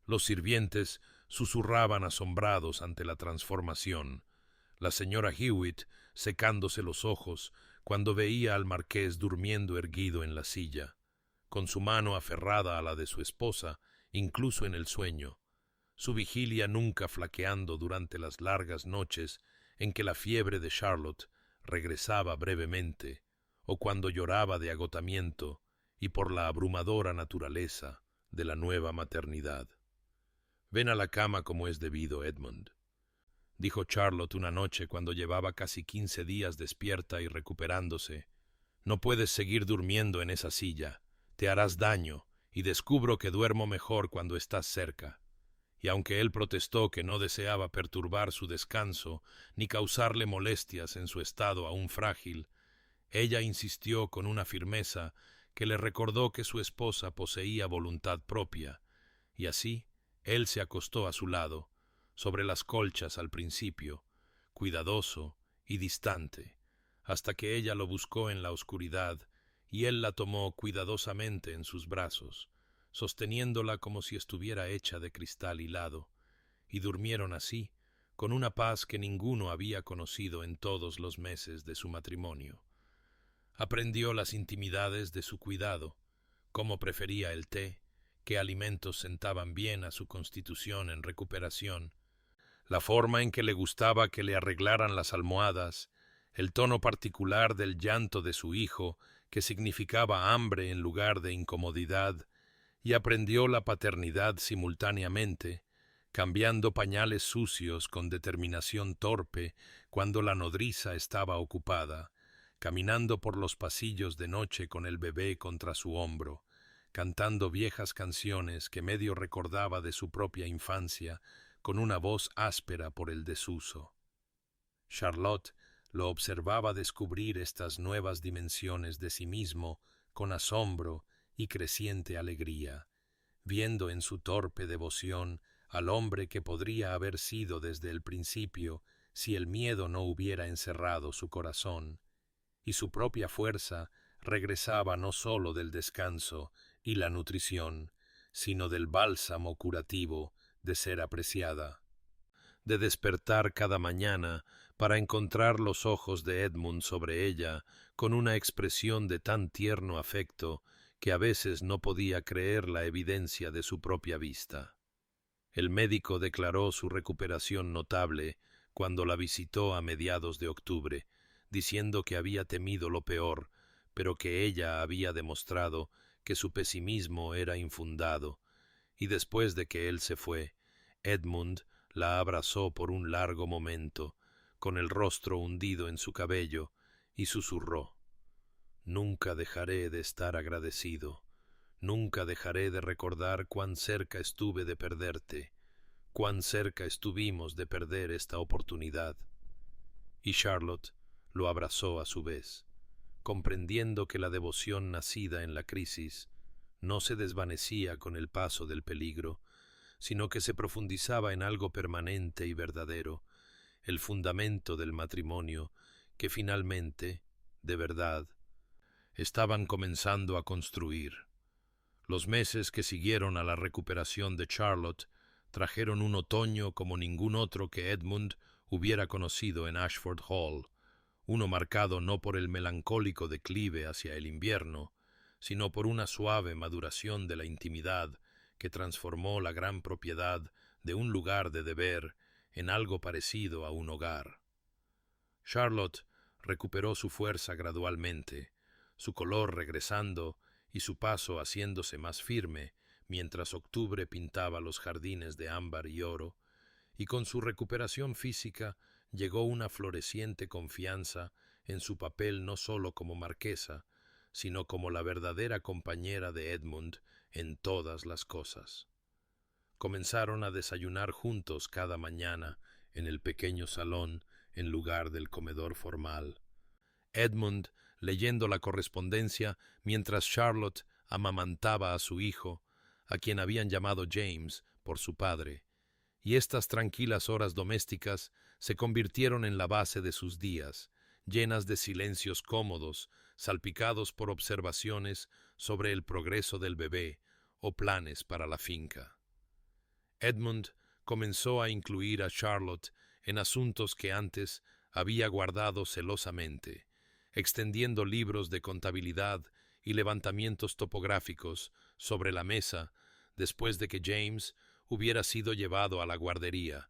Los sirvientes susurraban asombrados ante la transformación, la señora Hewitt secándose los ojos cuando veía al marqués durmiendo erguido en la silla, con su mano aferrada a la de su esposa, incluso en el sueño, su vigilia nunca flaqueando durante las largas noches en que la fiebre de Charlotte regresaba brevemente, o cuando lloraba de agotamiento y por la abrumadora naturaleza de la nueva maternidad. «Ven a la cama como es debido, Edmund», dijo Charlotte una noche cuando llevaba casi 15 días despierta y recuperándose. «No puedes seguir durmiendo en esa silla, te harás daño, y descubro que duermo mejor cuando estás cerca». Y aunque él protestó que no deseaba perturbar su descanso ni causarle molestias en su estado aún frágil, ella insistió con una firmeza que le recordó que su esposa poseía voluntad propia, y así él se acostó a su lado, sobre las colchas al principio, cuidadoso y distante, hasta que ella lo buscó en la oscuridad y él la tomó cuidadosamente en sus brazos, sosteniéndola como si estuviera hecha de cristal hilado, y durmieron así, con una paz que ninguno había conocido en todos los meses de su matrimonio. Aprendió las intimidades de su cuidado, cómo prefería el té, qué alimentos sentaban bien a su constitución en recuperación, la forma en que le gustaba que le arreglaran las almohadas, el tono particular del llanto de su hijo, que significaba hambre en lugar de incomodidad, y aprendió la paternidad simultáneamente, cambiando pañales sucios con determinación torpe cuando la nodriza estaba ocupada, caminando por los pasillos de noche con el bebé contra su hombro, cantando viejas canciones que medio recordaba de su propia infancia, con una voz áspera por el desuso. Charlotte lo observaba descubrir estas nuevas dimensiones de sí mismo con asombro y creciente alegría, viendo en su torpe devoción al hombre que podría haber sido desde el principio si el miedo no hubiera encerrado su corazón, y su propia fuerza regresaba no sólo del descanso y la nutrición, sino del bálsamo curativo de ser apreciada, de despertar cada mañana para encontrar los ojos de Edmund sobre ella con una expresión de tan tierno afecto que a veces no podía creer la evidencia de su propia vista. El médico declaró su recuperación notable cuando la visitó a mediados de octubre, diciendo que había temido lo peor, pero que ella había demostrado que su pesimismo era infundado, y después de que él se fue, Edmund la abrazó por un largo momento, con el rostro hundido en su cabello, y susurró: «Nunca dejaré de estar agradecido, nunca dejaré de recordar cuán cerca estuve de perderte, cuán cerca estuvimos de perder esta oportunidad». Y Charlotte lo abrazó a su vez, comprendiendo que la devoción nacida en la crisis no se desvanecía con el paso del peligro, sino que se profundizaba en algo permanente y verdadero, el fundamento del matrimonio que finalmente, de verdad, estaban comenzando a construir. Los meses que siguieron a la recuperación de Charlotte trajeron un otoño como ningún otro que Edmund hubiera conocido en Ashford Hall, uno marcado no por el melancólico declive hacia el invierno, sino por una suave maduración de la intimidad que transformó la gran propiedad de un lugar de deber en algo parecido a un hogar. Charlotte recuperó su fuerza gradualmente, su color regresando y su paso haciéndose más firme, mientras octubre pintaba los jardines de ámbar y oro, y con su recuperación física llegó una floreciente confianza en su papel no sólo como marquesa, sino como la verdadera compañera de Edmund en todas las cosas. Comenzaron a desayunar juntos cada mañana en el pequeño salón en lugar del comedor formal. Edmund leyendo la correspondencia mientras Charlotte amamantaba a su hijo, a quien habían llamado James por su padre, y estas tranquilas horas domésticas se convirtieron en la base de sus días, llenas de silencios cómodos, salpicados por observaciones sobre el progreso del bebé o planes para la finca. Edmund comenzó a incluir a Charlotte en asuntos que antes había guardado celosamente, extendiendo libros de contabilidad y levantamientos topográficos sobre la mesa después de que James hubiera sido llevado a la guardería,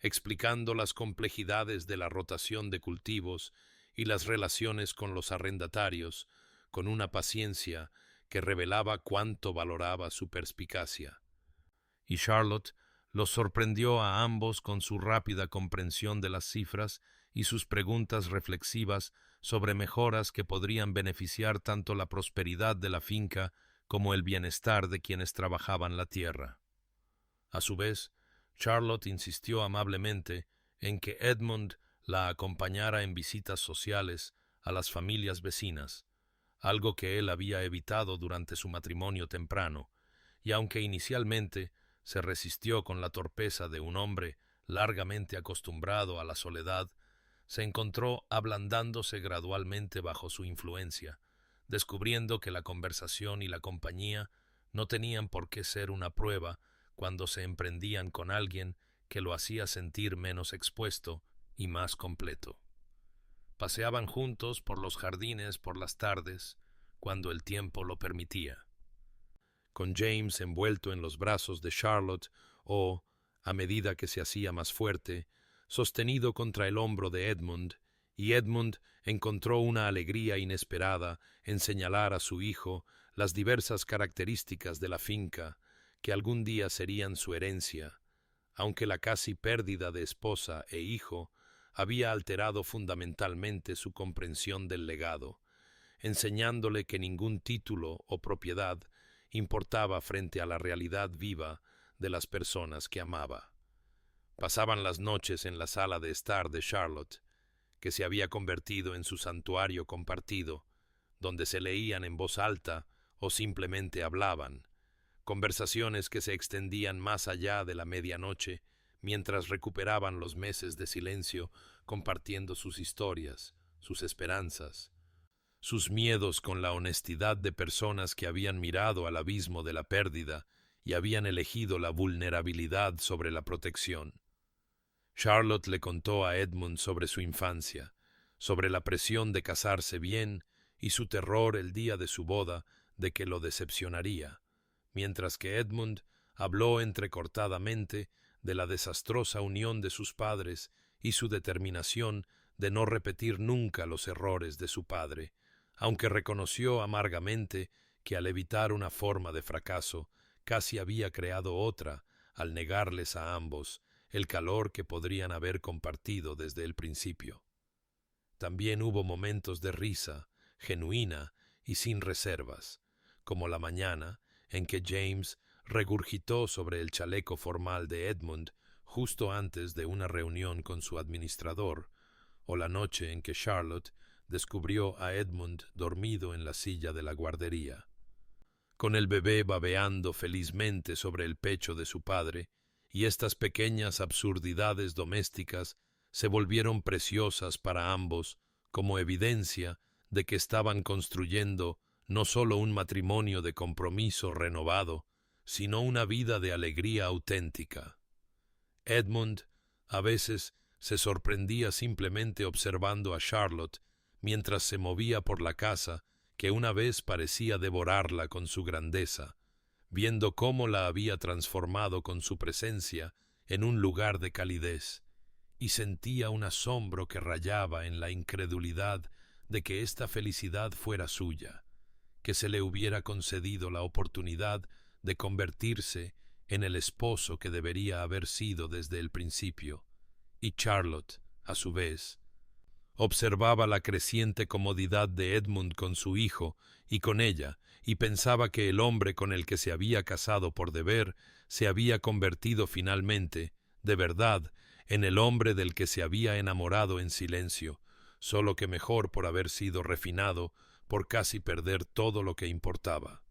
explicando las complejidades de la rotación de cultivos y las relaciones con los arrendatarios con una paciencia que revelaba cuánto valoraba su perspicacia. Y Charlotte los sorprendió a ambos con su rápida comprensión de las cifras y sus preguntas reflexivas sobre mejoras que podrían beneficiar tanto la prosperidad de la finca como el bienestar de quienes trabajaban la tierra. A su vez, Charlotte insistió amablemente en que Edmund la acompañara en visitas sociales a las familias vecinas, algo que él había evitado durante su matrimonio temprano, y aunque inicialmente se resistió con la torpeza de un hombre largamente acostumbrado a la soledad, se encontró ablandándose gradualmente bajo su influencia, descubriendo que la conversación y la compañía no tenían por qué ser una prueba cuando se emprendían con alguien que lo hacía sentir menos expuesto y más completo. Paseaban juntos por los jardines por las tardes, cuando el tiempo lo permitía, con James envuelto en los brazos de Charlotte o, a medida que se hacía más fuerte, sostenido contra el hombro de Edmund, y Edmund encontró una alegría inesperada en señalar a su hijo las diversas características de la finca que algún día serían su herencia, aunque la casi pérdida de esposa e hijo había alterado fundamentalmente su comprensión del legado, enseñándole que ningún título o propiedad importaba frente a la realidad viva de las personas que amaba. Pasaban las noches en la sala de estar de Charlotte, que se había convertido en su santuario compartido, donde se leían en voz alta o simplemente hablaban, conversaciones que se extendían más allá de la medianoche, mientras recuperaban los meses de silencio, compartiendo sus historias, sus esperanzas, sus miedos con la honestidad de personas que habían mirado al abismo de la pérdida y habían elegido la vulnerabilidad sobre la protección. Charlotte le contó a Edmund sobre su infancia, sobre la presión de casarse bien y su terror el día de su boda de que lo decepcionaría, mientras que Edmund habló entrecortadamente de la desastrosa unión de sus padres y su determinación de no repetir nunca los errores de su padre, aunque reconoció amargamente que al evitar una forma de fracaso casi había creado otra al negarles a ambos el calor que podrían haber compartido desde el principio. También hubo momentos de risa, genuina y sin reservas, como la mañana en que James regurgitó sobre el chaleco formal de Edmund justo antes de una reunión con su administrador, o la noche en que Charlotte descubrió a Edmund dormido en la silla de la guardería, con el bebé babeando felizmente sobre el pecho de su padre, y estas pequeñas absurdidades domésticas se volvieron preciosas para ambos como evidencia de que estaban construyendo no solo un matrimonio de compromiso renovado, sino una vida de alegría auténtica. Edmund a veces se sorprendía simplemente observando a Charlotte mientras se movía por la casa, que una vez parecía devorarla con su grandeza, viendo cómo la había transformado con su presencia en un lugar de calidez, y sentía un asombro que rayaba en la incredulidad de que esta felicidad fuera suya, que se le hubiera concedido la oportunidad de convertirse en el esposo que debería haber sido desde el principio. Y Charlotte, a su vez, observaba la creciente comodidad de Edmund con su hijo y con ella, y pensaba que el hombre con el que se había casado por deber se había convertido finalmente, de verdad, en el hombre del que se había enamorado en silencio, solo que mejor por haber sido refinado, por casi perder todo lo que importaba.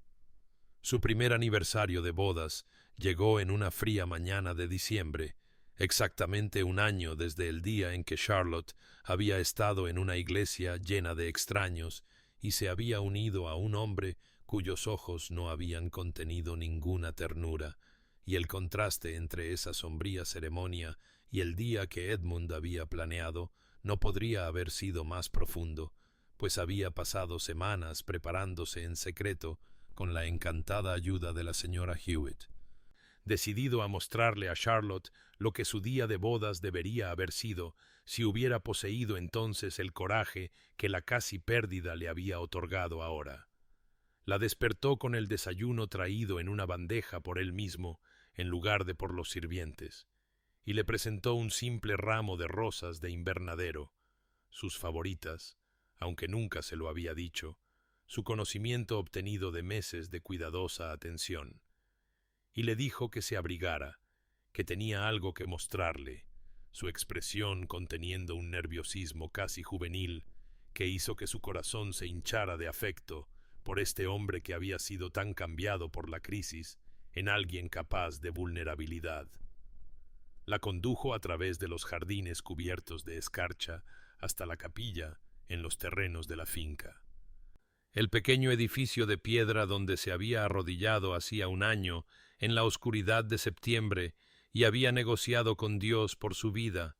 Su primer aniversario de bodas llegó en una fría mañana de diciembre, exactamente un año desde el día en que Charlotte había estado en una iglesia llena de extraños y se había unido a un hombre cuyos ojos no habían contenido ninguna ternura, y el contraste entre esa sombría ceremonia y el día que Edmund había planeado no podría haber sido más profundo, pues había pasado semanas preparándose en secreto con la encantada ayuda de la señora Hewitt. decidido a mostrarle a Charlotte lo que su día de bodas debería haber sido si hubiera poseído entonces el coraje que la casi pérdida le había otorgado ahora. La despertó con el desayuno traído en una bandeja por él mismo en lugar de por los sirvientes, y le presentó un simple ramo de rosas de invernadero, sus favoritas, aunque nunca se lo había dicho, su conocimiento obtenido de meses de cuidadosa atención, y le dijo que se abrigara, que tenía algo que mostrarle, su expresión conteniendo un nerviosismo casi juvenil que hizo que su corazón se hinchara de afecto por este hombre que había sido tan cambiado por la crisis en alguien capaz de vulnerabilidad. La condujo a través de los jardines cubiertos de escarcha hasta la capilla en los terrenos de la finca. El pequeño edificio de piedra donde se había arrodillado hacía un año en la oscuridad de septiembre y había negociado con Dios por su vida,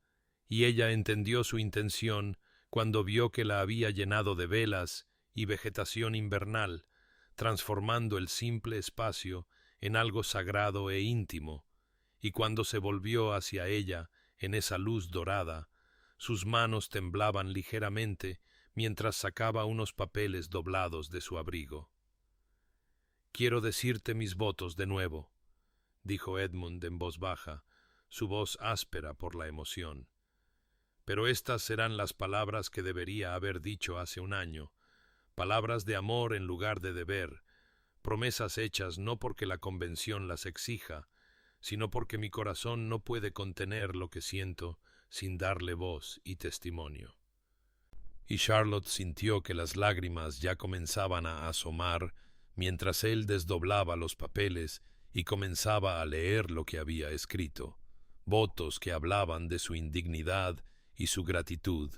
y ella entendió su intención cuando vio que la había llenado de velas y vegetación invernal, transformando el simple espacio en algo sagrado e íntimo, y cuando se volvió hacia ella en esa luz dorada, sus manos temblaban ligeramente mientras sacaba unos papeles doblados de su abrigo. «Quiero decirte mis votos de nuevo», dijo Edmund en voz baja, su voz áspera por la emoción. «Pero estas serán las palabras que debería haber dicho hace un año, palabras de amor en lugar de deber, promesas hechas no porque la convención las exija, sino porque mi corazón no puede contener lo que siento sin darle voz y testimonio». Y Charlotte sintió que las lágrimas ya comenzaban a asomar mientras él desdoblaba los papeles y comenzaba a leer lo que había escrito, votos que hablaban de su indignidad y su gratitud,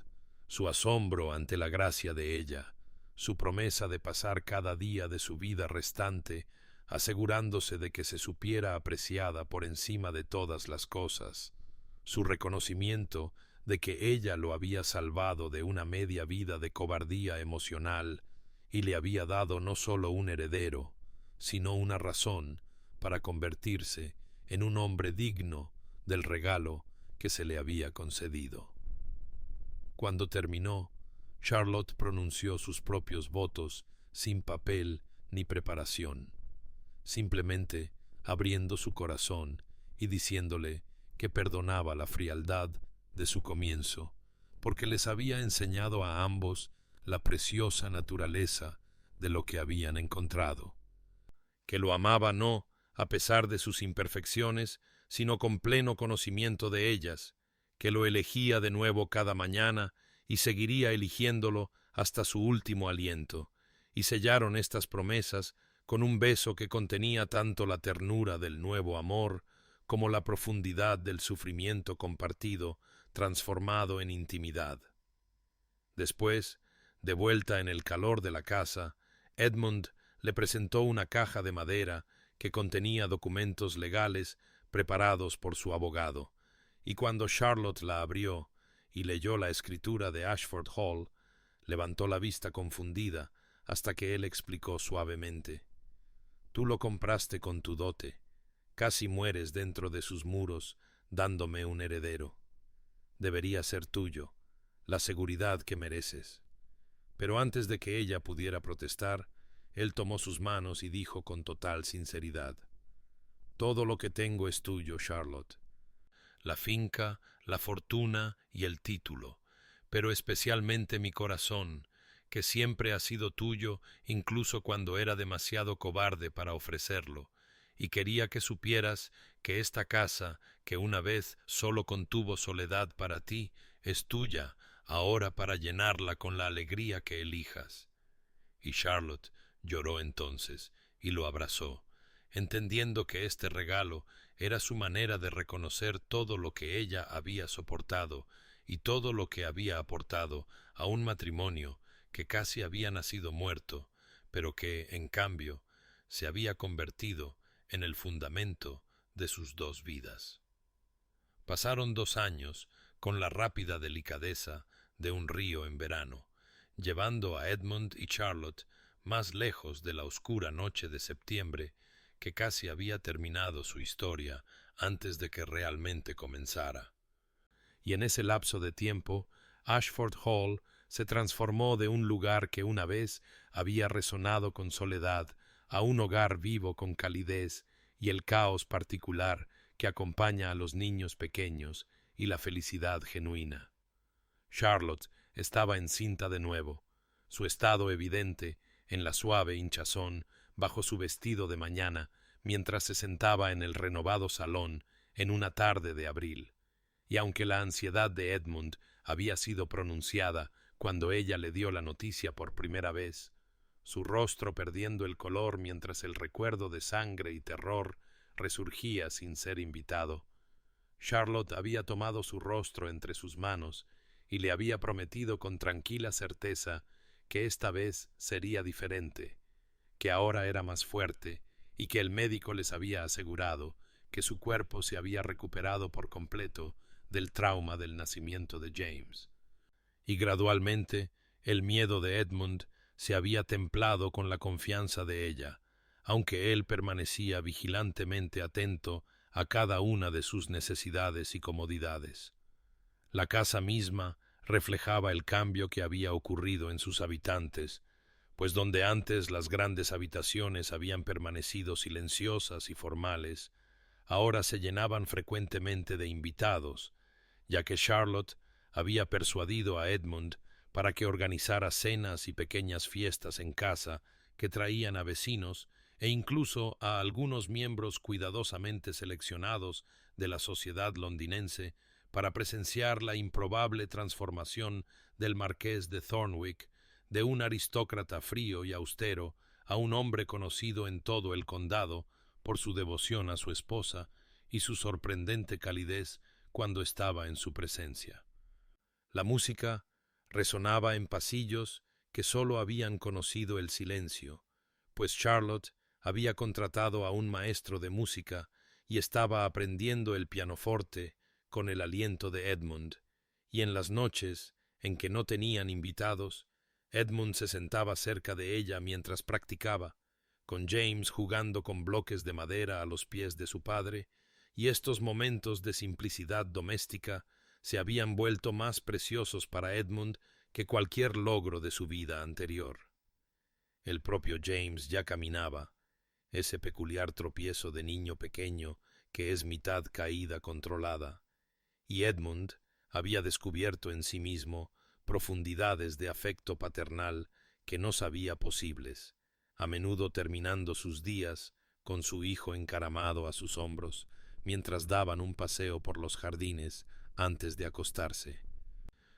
su asombro ante la gracia de ella, su promesa de pasar cada día de su vida restante asegurándose de que se supiera apreciada por encima de todas las cosas, su reconocimiento de que ella lo había salvado de una media vida de cobardía emocional y le había dado no solo un heredero, sino una razón para convertirse en un hombre digno del regalo que se le había concedido. Cuando terminó, Charlotte pronunció sus propios votos sin papel ni preparación, simplemente abriendo su corazón y diciéndole que perdonaba la frialdad de su comienzo, porque les había enseñado a ambos la preciosa naturaleza de lo que habían encontrado, que lo amaba no a pesar de sus imperfecciones, sino con pleno conocimiento de ellas, que lo elegía de nuevo cada mañana y seguiría eligiéndolo hasta su último aliento, y sellaron estas promesas con un beso que contenía tanto la ternura del nuevo amor como la profundidad del sufrimiento compartido transformado en intimidad. Después, de vuelta en el calor de la casa, Edmund le presentó una caja de madera que contenía documentos legales preparados por su abogado, y cuando Charlotte la abrió y leyó la escritura de Ashford Hall, levantó la vista confundida hasta que él explicó suavemente: «Tú lo compraste con tu dote, casi mueres dentro de sus muros dándome un heredero. Debería ser tuyo, la seguridad que mereces». Pero antes de que ella pudiera protestar, él tomó sus manos y dijo con total sinceridad: «Todo lo que tengo es tuyo, Charlotte. La finca, la fortuna y el título, pero especialmente mi corazón, que siempre ha sido tuyo incluso cuando era demasiado cobarde para ofrecerlo, y quería que supieras que esta casa, que una vez solo contuvo soledad para ti, es tuya ahora para llenarla con la alegría que elijas». Y Charlotte lloró entonces y lo abrazó, entendiendo que este regalo era su manera de reconocer todo lo que ella había soportado y todo lo que había aportado a un matrimonio que casi había nacido muerto, pero que, en cambio, se había convertido en el fundamento de sus dos vidas. Pasaron 2 años con la rápida delicadeza de un río en verano, llevando a Edmund y Charlotte más lejos de la oscura noche de septiembre que casi había terminado su historia antes de que realmente comenzara. Y en ese lapso de tiempo, Ashford Hall se transformó de un lugar que una vez había resonado con soledad a un hogar vivo con calidez y el caos particular que acompaña a los niños pequeños y la felicidad genuina. Charlotte estaba encinta de nuevo, su estado evidente en la suave hinchazón bajo su vestido de mañana mientras se sentaba en el renovado salón en una tarde de abril. Y aunque la ansiedad de Edmund había sido pronunciada cuando ella le dio la noticia por primera vez, su rostro perdiendo el color mientras el recuerdo de sangre y terror resurgía sin ser invitado, Charlotte había tomado su rostro entre sus manos y le había prometido con tranquila certeza que esta vez sería diferente, que ahora era más fuerte y que el médico les había asegurado que su cuerpo se había recuperado por completo del trauma del nacimiento de James. Y gradualmente el miedo de Edmund se había templado con la confianza de ella, aunque él permanecía vigilantemente atento a cada una de sus necesidades y comodidades. La casa misma reflejaba el cambio que había ocurrido en sus habitantes, pues donde antes las grandes habitaciones habían permanecido silenciosas y formales, ahora se llenaban frecuentemente de invitados, ya que Charlotte había persuadido a Edmund para que organizara cenas y pequeñas fiestas en casa que traían a vecinos e incluso a algunos miembros cuidadosamente seleccionados de la sociedad londinense para presenciar la improbable transformación del marqués de Thornwick de un aristócrata frío y austero a un hombre conocido en todo el condado por su devoción a su esposa y su sorprendente calidez cuando estaba en su presencia. La música resonaba en pasillos que sólo habían conocido el silencio, pues Charlotte había contratado a un maestro de música y estaba aprendiendo el pianoforte con el aliento de Edmund, y en las noches en que no tenían invitados, Edmund se sentaba cerca de ella mientras practicaba, con James jugando con bloques de madera a los pies de su padre, y estos momentos de simplicidad doméstica se habían vuelto más preciosos para Edmund que cualquier logro de su vida anterior. El propio James ya caminaba, ese peculiar tropiezo de niño pequeño que es mitad caída controlada, y Edmund había descubierto en sí mismo profundidades de afecto paternal que no sabía posibles, a menudo terminando sus días con su hijo encaramado a sus hombros, mientras daban un paseo por los jardines antes de acostarse,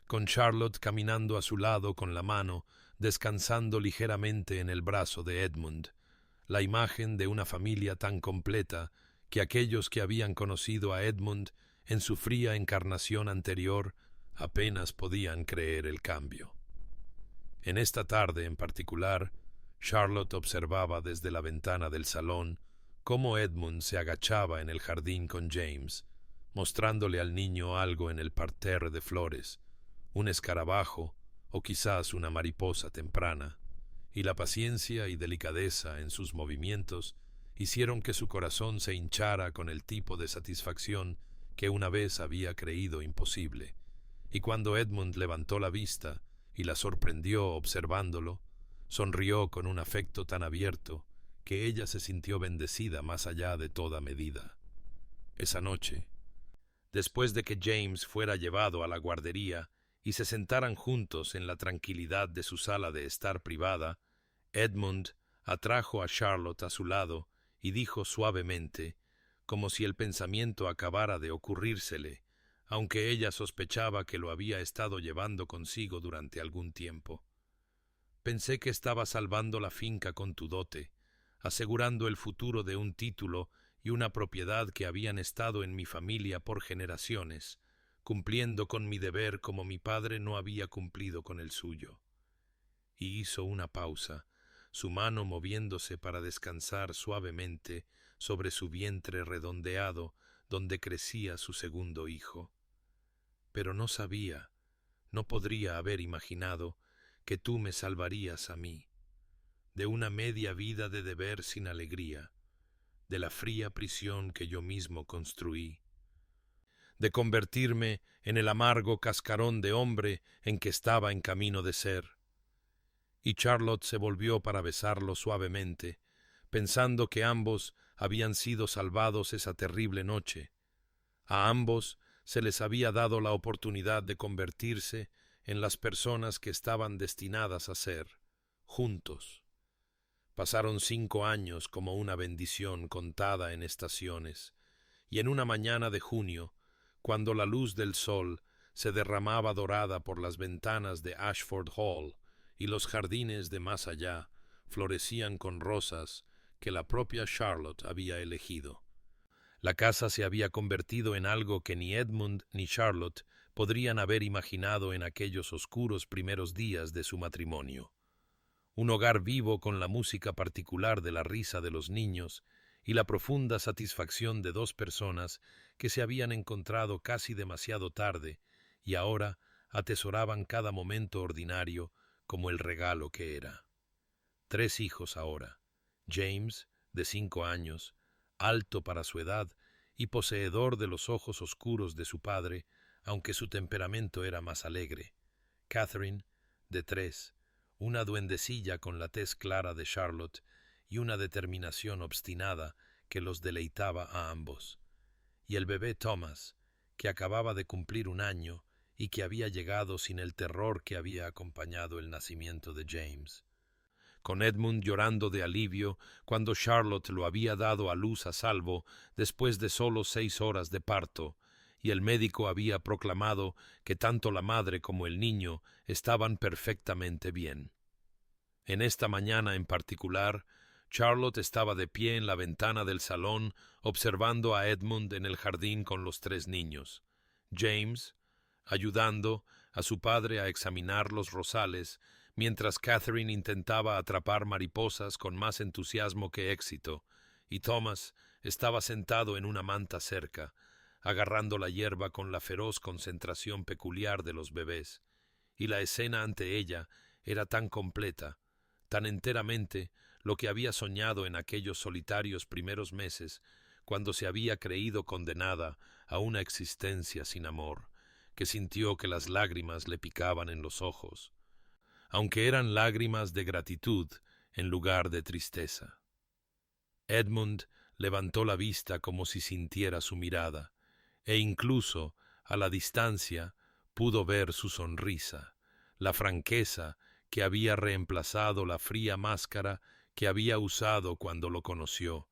con Charlotte caminando a su lado con la mano, descansando ligeramente en el brazo de Edmund, la imagen de una familia tan completa que aquellos que habían conocido a Edmund en su fría encarnación anterior apenas podían creer el cambio. En esta tarde en particular, Charlotte observaba desde la ventana del salón cómo Edmund se agachaba en el jardín con James, mostrándole al niño algo en el parterre de flores, un escarabajo o quizás una mariposa temprana, y la paciencia y delicadeza en sus movimientos hicieron que su corazón se hinchara con el tipo de satisfacción que una vez había creído imposible, y cuando Edmund levantó la vista y la sorprendió observándolo, sonrió con un afecto tan abierto que ella se sintió bendecida más allá de toda medida. Esa noche, después de que James fuera llevado a la guardería y se sentaran juntos en la tranquilidad de su sala de estar privada, Edmund atrajo a Charlotte a su lado y dijo suavemente, como si el pensamiento acabara de ocurrírsele, aunque ella sospechaba que lo había estado llevando consigo durante algún tiempo: «Pensé que estaba salvando la finca con tu dote, asegurando el futuro de un título y una propiedad que habían estado en mi familia por generaciones, cumpliendo con mi deber como mi padre no había cumplido con el suyo». Y hizo una pausa, su mano moviéndose para descansar suavemente sobre su vientre redondeado donde crecía su segundo hijo. «Pero no sabía, no podría haber imaginado que tú me salvarías a mí, de una media vida de deber sin alegría, de la fría prisión que yo mismo construí, de convertirme en el amargo cascarón de hombre en que estaba en camino de ser. Y Charlotte se volvió para besarlo suavemente, pensando que ambos habían sido salvados esa terrible noche. A ambos se les había dado la oportunidad de convertirse en las personas que estaban destinadas a ser, juntos. Pasaron 5 años como una bendición contada en estaciones, y en una mañana de junio, cuando la luz del sol se derramaba dorada por las ventanas de Ashford Hall y los jardines de más allá florecían con rosas que la propia Charlotte había elegido. La casa se había convertido en algo que ni Edmund ni Charlotte podrían haber imaginado en aquellos oscuros primeros días de su matrimonio. Un hogar vivo con la música particular de la risa de los niños y la profunda satisfacción de 2 personas que se habían encontrado casi demasiado tarde y ahora atesoraban cada momento ordinario como el regalo que era. 3 hijos ahora: James, de 5 años, alto para su edad y poseedor de los ojos oscuros de su padre, aunque su temperamento era más alegre; Catherine, de 3, una duendecilla con la tez clara de Charlotte y una determinación obstinada que los deleitaba a ambos; y el bebé Thomas, que acababa de cumplir 1 año y que había llegado sin el terror que había acompañado el nacimiento de James. Con Edmund llorando de alivio cuando Charlotte lo había dado a luz a salvo después de solo 6 horas de parto, y el médico había proclamado que tanto la madre como el niño estaban perfectamente bien. En esta mañana en particular, Charlotte estaba de pie en la ventana del salón observando a Edmund en el jardín con los 3 niños. James, ayudando a su padre a examinar los rosales, mientras Catherine intentaba atrapar mariposas con más entusiasmo que éxito, y Thomas estaba sentado en una manta cerca, agarrando la hierba con la feroz concentración peculiar de los bebés, y la escena ante ella era tan completa, tan enteramente lo que había soñado en aquellos solitarios primeros meses, cuando se había creído condenada a una existencia sin amor, que sintió que las lágrimas le picaban en los ojos, aunque eran lágrimas de gratitud en lugar de tristeza. Edmund levantó la vista como si sintiera su mirada, e incluso a la distancia pudo ver su sonrisa, la franqueza que había reemplazado la fría máscara que había usado cuando lo conoció,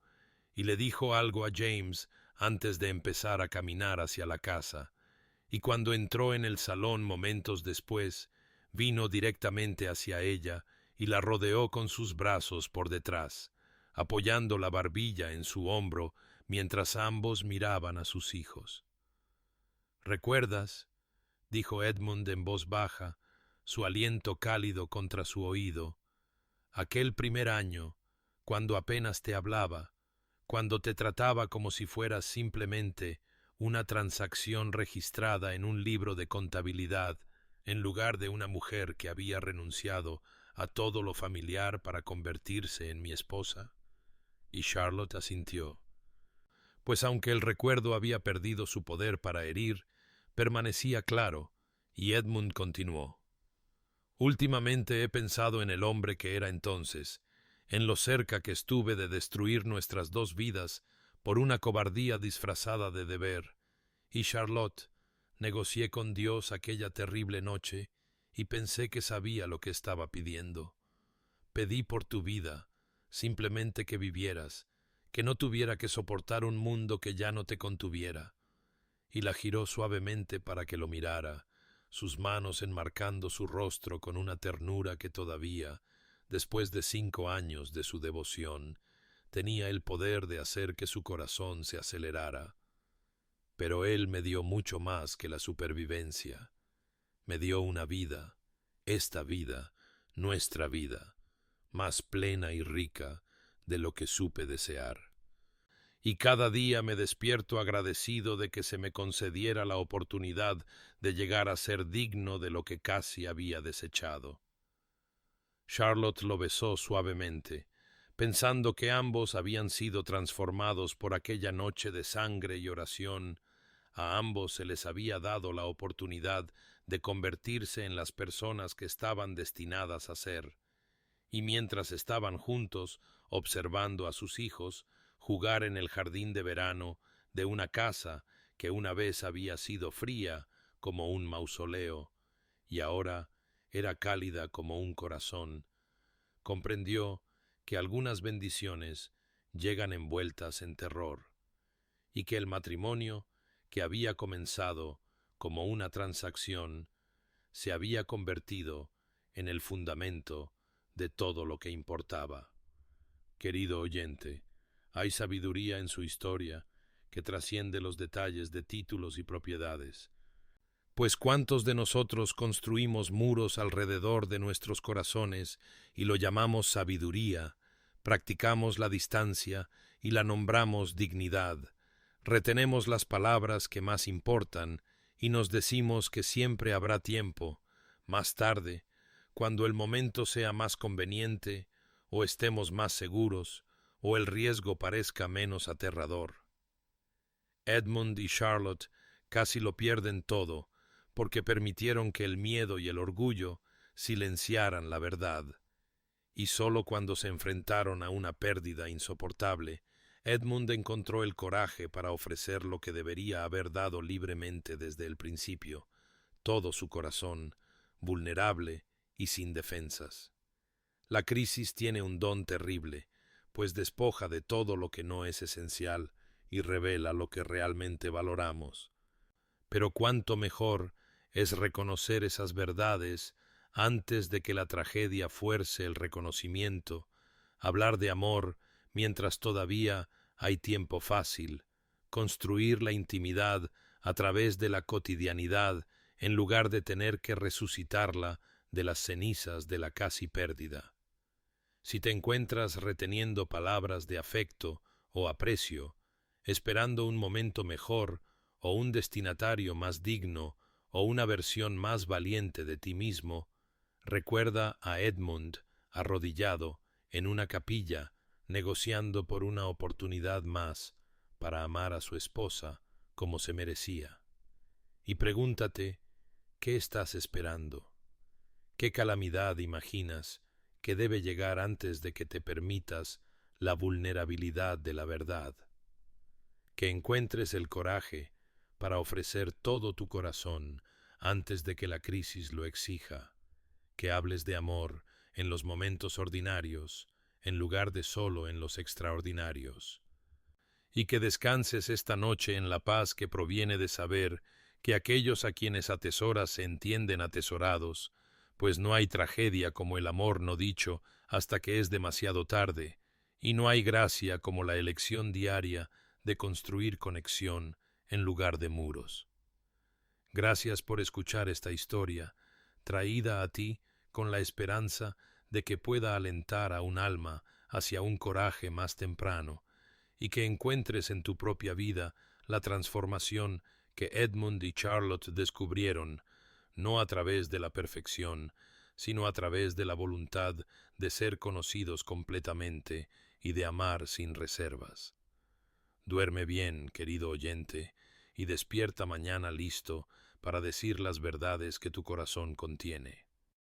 y le dijo algo a James antes de empezar a caminar hacia la casa, y cuando entró en el salón momentos después, vino directamente hacia ella y la rodeó con sus brazos por detrás, apoyando la barbilla en su hombro mientras ambos miraban a sus hijos. «¿Recuerdas?», dijo Edmund en voz baja, su aliento cálido contra su oído, «aquel primer año, cuando apenas te hablaba, cuando te trataba como si fueras simplemente una transacción registrada en un libro de contabilidad, en lugar de una mujer que había renunciado a todo lo familiar para convertirse en mi esposa?» Y Charlotte asintió, pues aunque el recuerdo había perdido su poder para herir, permanecía claro, y Edmund continuó. «Últimamente he pensado en el hombre que era entonces, en lo cerca que estuve de destruir nuestras 2 vidas por una cobardía disfrazada de deber, y Charlotte, negocié con Dios aquella terrible noche y pensé que sabía lo que estaba pidiendo. Pedí por tu vida, simplemente que vivieras, que no tuviera que soportar un mundo que ya no te contuviera». Y la giró suavemente para que lo mirara, sus manos enmarcando su rostro con una ternura que todavía, después de 5 años de su devoción, tenía el poder de hacer que su corazón se acelerara. «Pero él me dio mucho más que la supervivencia. Me dio una vida, esta vida, nuestra vida, más plena y rica de lo que supe desear. Y cada día me despierto agradecido de que se me concediera la oportunidad de llegar a ser digno de lo que casi había desechado». Charlotte lo besó suavemente, pensando que ambos habían sido transformados por aquella noche de sangre y oración. A ambos se les había dado la oportunidad de convertirse en las personas que estaban destinadas a ser, y mientras estaban juntos, observando a sus hijos jugar en el jardín de verano de una casa que una vez había sido fría como un mausoleo y ahora era cálida como un corazón, comprendió que algunas bendiciones llegan envueltas en terror, y que el matrimonio, que había comenzado como una transacción, se había convertido en el fundamento de todo lo que importaba. Querido oyente, hay sabiduría en su historia que trasciende los detalles de títulos y propiedades. Pues cuántos de nosotros construimos muros alrededor de nuestros corazones y lo llamamos sabiduría, practicamos la distancia y la nombramos dignidad, retenemos las palabras que más importan y nos decimos que siempre habrá tiempo, más tarde, cuando el momento sea más conveniente, o estemos más seguros, o el riesgo parezca menos aterrador. Edmund y Charlotte casi lo pierden todo, porque permitieron que el miedo y el orgullo silenciaran la verdad. Y sólo cuando se enfrentaron a una pérdida insoportable, Edmund encontró el coraje para ofrecer lo que debería haber dado libremente desde el principio, todo su corazón, vulnerable y sin defensas. La crisis tiene un don terrible, pues despoja de todo lo que no es esencial y revela lo que realmente valoramos. Pero cuánto mejor es reconocer esas verdades antes de que la tragedia fuerce el reconocimiento, hablar de amor mientras todavía hay tiempo fácil, construir la intimidad a través de la cotidianidad en lugar de tener que resucitarla de las cenizas de la casi pérdida. Si te encuentras reteniendo palabras de afecto o aprecio, esperando un momento mejor o un destinatario más digno o una versión más valiente de ti mismo, recuerda a Edmund arrodillado en una capilla negociando por una oportunidad más para amar a su esposa como se merecía. Y pregúntate, ¿qué estás esperando? ¿Qué calamidad imaginas que debe llegar antes de que te permitas la vulnerabilidad de la verdad? Que encuentres el coraje para ofrecer todo tu corazón antes de que la crisis lo exija. Que hables de amor en los momentos ordinarios en lugar de solo en los extraordinarios. Y que descanses esta noche en la paz que proviene de saber que aquellos a quienes atesoras se entienden atesorados, pues no hay tragedia como el amor no dicho hasta que es demasiado tarde, y no hay gracia como la elección diaria de construir conexión en lugar de muros. Gracias por escuchar esta historia, traída a ti con la esperanza de que pueda alentar a un alma hacia un coraje más temprano, y que encuentres en tu propia vida la transformación que Edmund y Charlotte descubrieron, no a través de la perfección, sino a través de la voluntad de ser conocidos completamente y de amar sin reservas. Duerme bien, querido oyente, y despierta mañana listo para decir las verdades que tu corazón contiene.